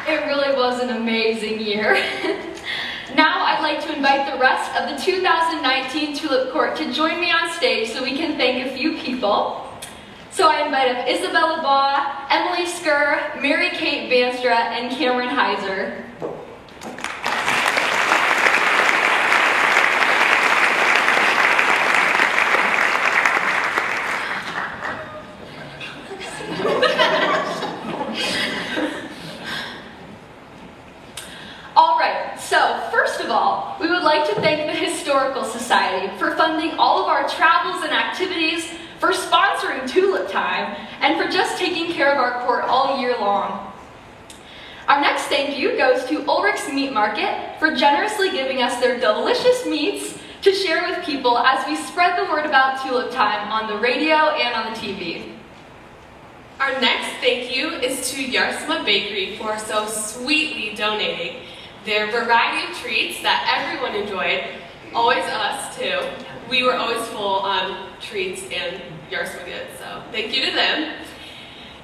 It really was an amazing year. Now I'd like to invite the rest of the 2019 Tulip Court to join me on stage so we can thank a few people. So I invite up Isabella Baugh, Emily Skur, Mary Kate Banstra, and Cameron Heiser. All right, so first of all, we would like to thank the Historical Society for funding all of our travels and activities, for sponsoring Tulip Time, and for just taking care of our court all year long. Our next thank you goes to Ulrich's Meat Market for generously giving us their delicious meats, to share with people as we spread the word about Tulip Time on the radio and on the TV. Our next thank you is to Yarsma Bakery for so sweetly donating their variety of treats that everyone enjoyed, always us too. We were always full on treats and Yarsma goods, so thank you to them.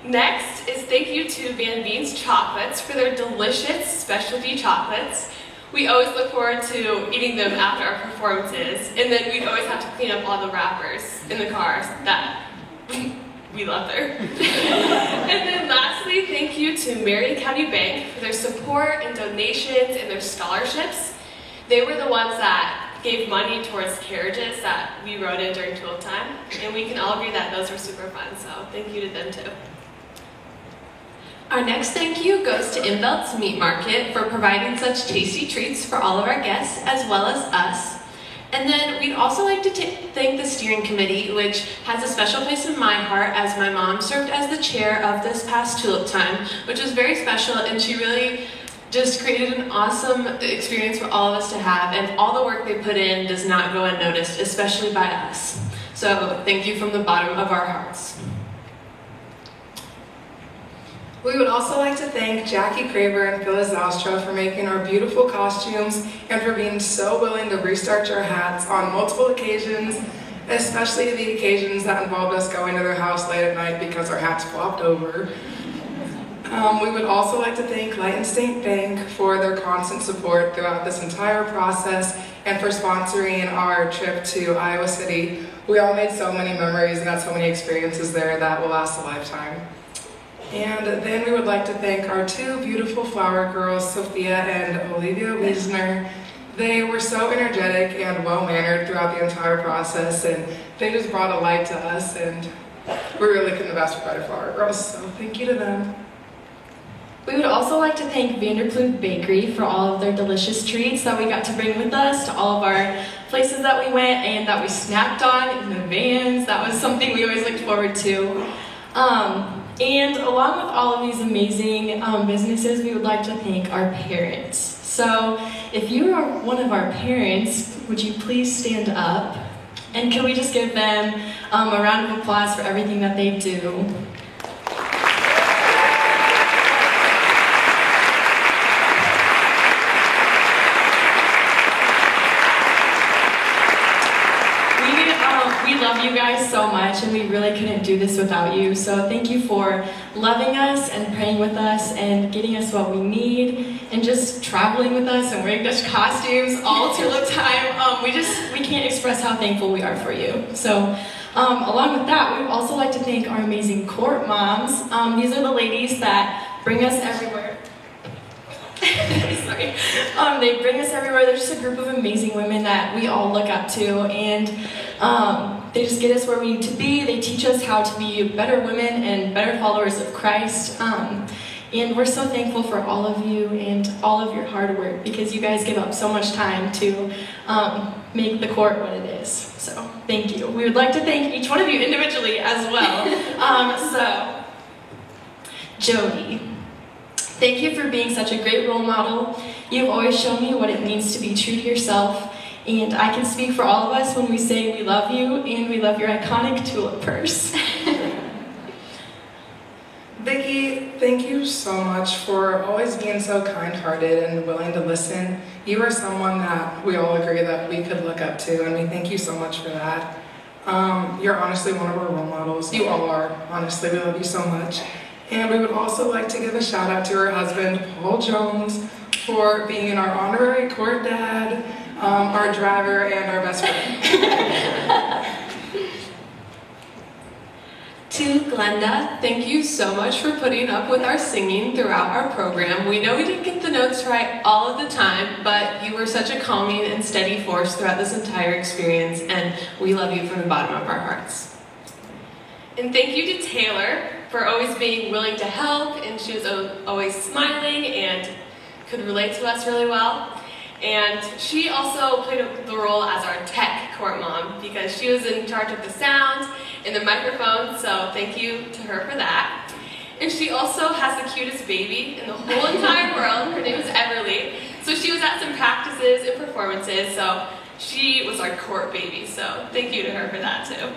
Next is thank you to Van Beans Chocolates for their delicious specialty chocolates. We always look forward to eating them after our performances, and then we'd always have to clean up all the wrappers in the cars that we love there. And then lastly, thank you to Marion County Bank for their support and donations and their scholarships. They were the ones that gave money towards carriages that we rode in during Tulip Time, and we can all agree that those were super fun, so thank you to them too. Our next thank you goes to Invelt's Meat Market for providing such tasty treats for all of our guests as well as us. And then we'd also like to thank the steering committee, which has a special place in my heart as my mom served as the chair of this past Tulip Time, which was very special, and she really just created an awesome experience for all of us to have, and all the work they put in does not go unnoticed, especially by us. So thank you from the bottom of our hearts. We would also like to thank Jackie Craver and Phyllis Zostra for making our beautiful costumes and for being so willing to restart your hats on multiple occasions, especially the occasions that involved us going to their house late at night because our hats flopped over. We would also like to thank Light and State Bank for their constant support throughout this entire process and for sponsoring our trip to Iowa City. We all made so many memories and had so many experiences there that will last a lifetime. And then we would like to thank our two beautiful flower girls, Sophia and Olivia Wiesner. They were so energetic and well-mannered throughout the entire process, and they just brought a light to us, and we really couldn't have asked for better flower girls, so thank you to them. We would also like to thank Vanderploeg Bakery for all of their delicious treats that we got to bring with us to all of our places that we went and that we snacked on in the vans. That was something we always looked forward to. And along with all of these amazing businesses, we would like to thank our parents. So if you are one of our parents, would you please stand up? And can we just give them a round of applause for everything that they do? We love you guys so much, and we really couldn't do this without you. So thank you for loving us and praying with us and getting us what we need and just traveling with us and wearing Dutch costumes all Tulip Time. We can't express how thankful we are for you. So along with that, we would also like to thank our amazing court moms. These are the ladies that bring us everywhere. Sorry. They bring us everywhere. They're just a group of amazing women that we all look up to, and they just get us where we need to be. They teach us how to be better women and better followers of Christ. And we're so thankful for all of you and all of your hard work, because you guys give up so much time to make the court what it is. So thank you. We would like to thank each one of you individually as well. So Jody, thank you for being such a great role model. You've always shown me what it means to be true to yourself, and I can speak for all of us when we say we love you and we love your iconic tulip purse. Vicki, thank you so much for always being so kind-hearted and willing to listen. You are someone that we all agree that we could look up to, and we thank you so much for that. You're honestly one of our role models. You all are. Honestly, we love you so much. And we would also like to give a shout out to her husband, Paul Jones, for being our honorary court dad, our driver, and our best friend. To Glenda, thank you so much for putting up with our singing throughout our program. We know we didn't get the notes right all of the time, but you were such a calming and steady force throughout this entire experience, and we love you from the bottom of our hearts. And thank you to Taylor for always being willing to help, and she was always smiling and could relate to us really well. And she also played the role as our tech court mom, because she was in charge of the sound and the microphone, so thank you to her for that. And she also has the cutest baby in the whole entire world. Her name is Everly. So she was at some practices and performances, so She was our court baby, so thank you to her for that too.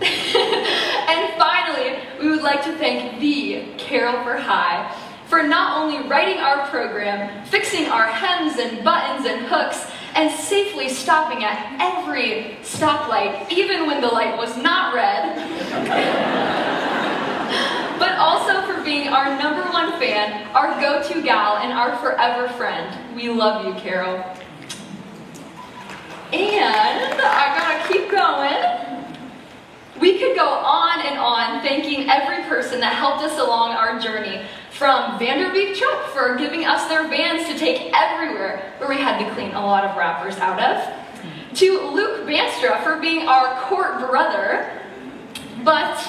And finally, we would like to thank the Carol for High for not only writing our program, fixing our hems and buttons and hooks, and safely stopping at every stoplight, even when the light was not red, but also for being our #1 fan, our go-to gal, and our forever friend. We love you, Carol. And I gotta keep going. We could go on and on thanking every person that helped us along our journey, from Vanderbeek Truck for giving us their vans to take everywhere where we had to clean a lot of wrappers out of, to Luke Banstra for being our court brother. But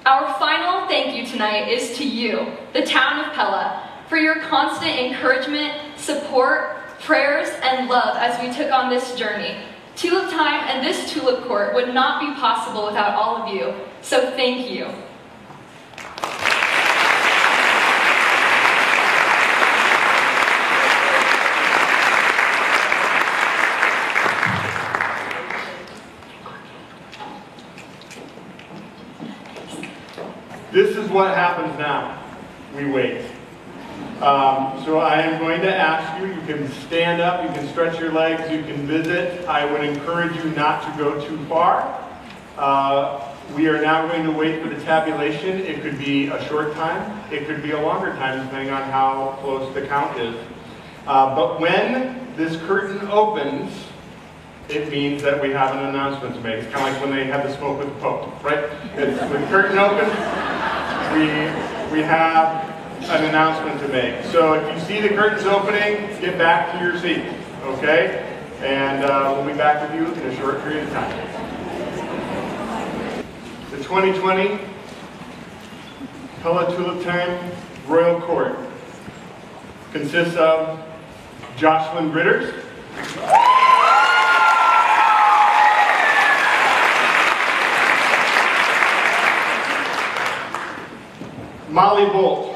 our final thank you tonight is to you, the town of Pella, for your constant encouragement, support, prayers, and love as we took on this journey. Tulip Time and this Tulip Court would not be possible without all of you, so thank you. This is what happens now. We wait. So I am going to ask you, you can stand up, you can stretch your legs, you can visit. I would encourage you not to go too far. We are now going to wait for the tabulation. It could be a short time, it could be a longer time, depending on how close the count is. But when this curtain opens, it means that we have an announcement to make. It's kind of like when they have the smoke with the Pope, right? It's the curtain opens, we have an announcement to make. So if you see the curtains opening, get back to your seat, okay? And we'll be back with you in a short period of time. The 2020 Pella Tulip Time Royal Court consists of Jocelyn Britters, Molly Bolt,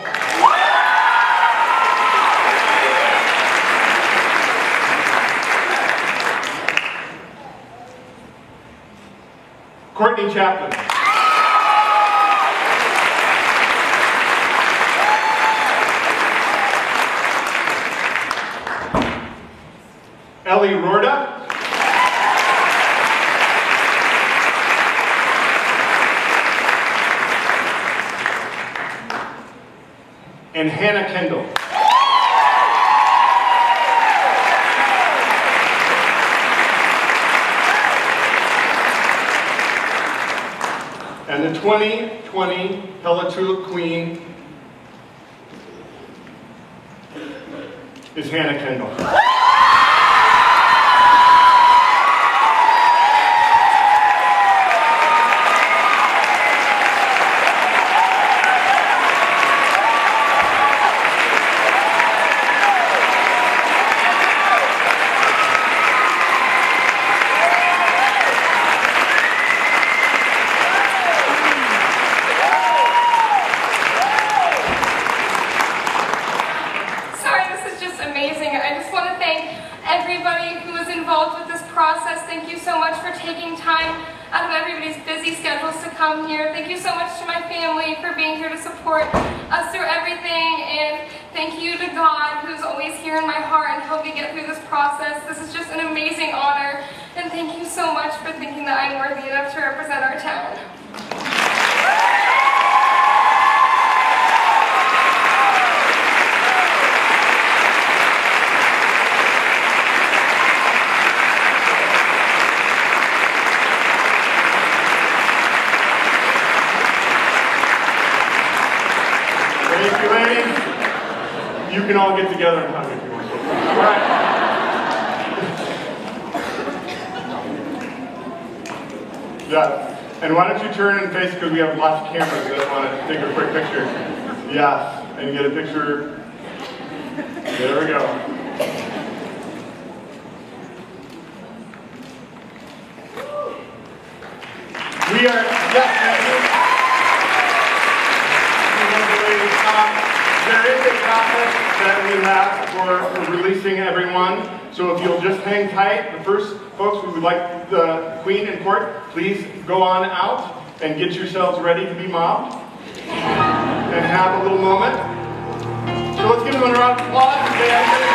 Courtney Chaplin, Ellie Rorda, and Hannah Kendall. And the 2020 Pella Tulip Queen is Hannah Kendall. Thank you so much to my family for being here to support us through everything, and thank you to God, who's always here in my heart and helped me get through this process. This is just an amazing honor, and thank you so much for thinking that I'm worthy enough to represent our town. Thank you, ladies. You can all get together and hug if you want to. All right. Yeah. And why don't you turn and face, because we have lots of cameras that want to take a quick picture. Yes. And get a picture. There we go. We are, yes, there is a process that we have for releasing everyone. So if you'll just hang tight, the first folks, we would like the Queen and Court, please go on out and get yourselves ready to be mobbed and have a little moment. So let's give them a round of applause.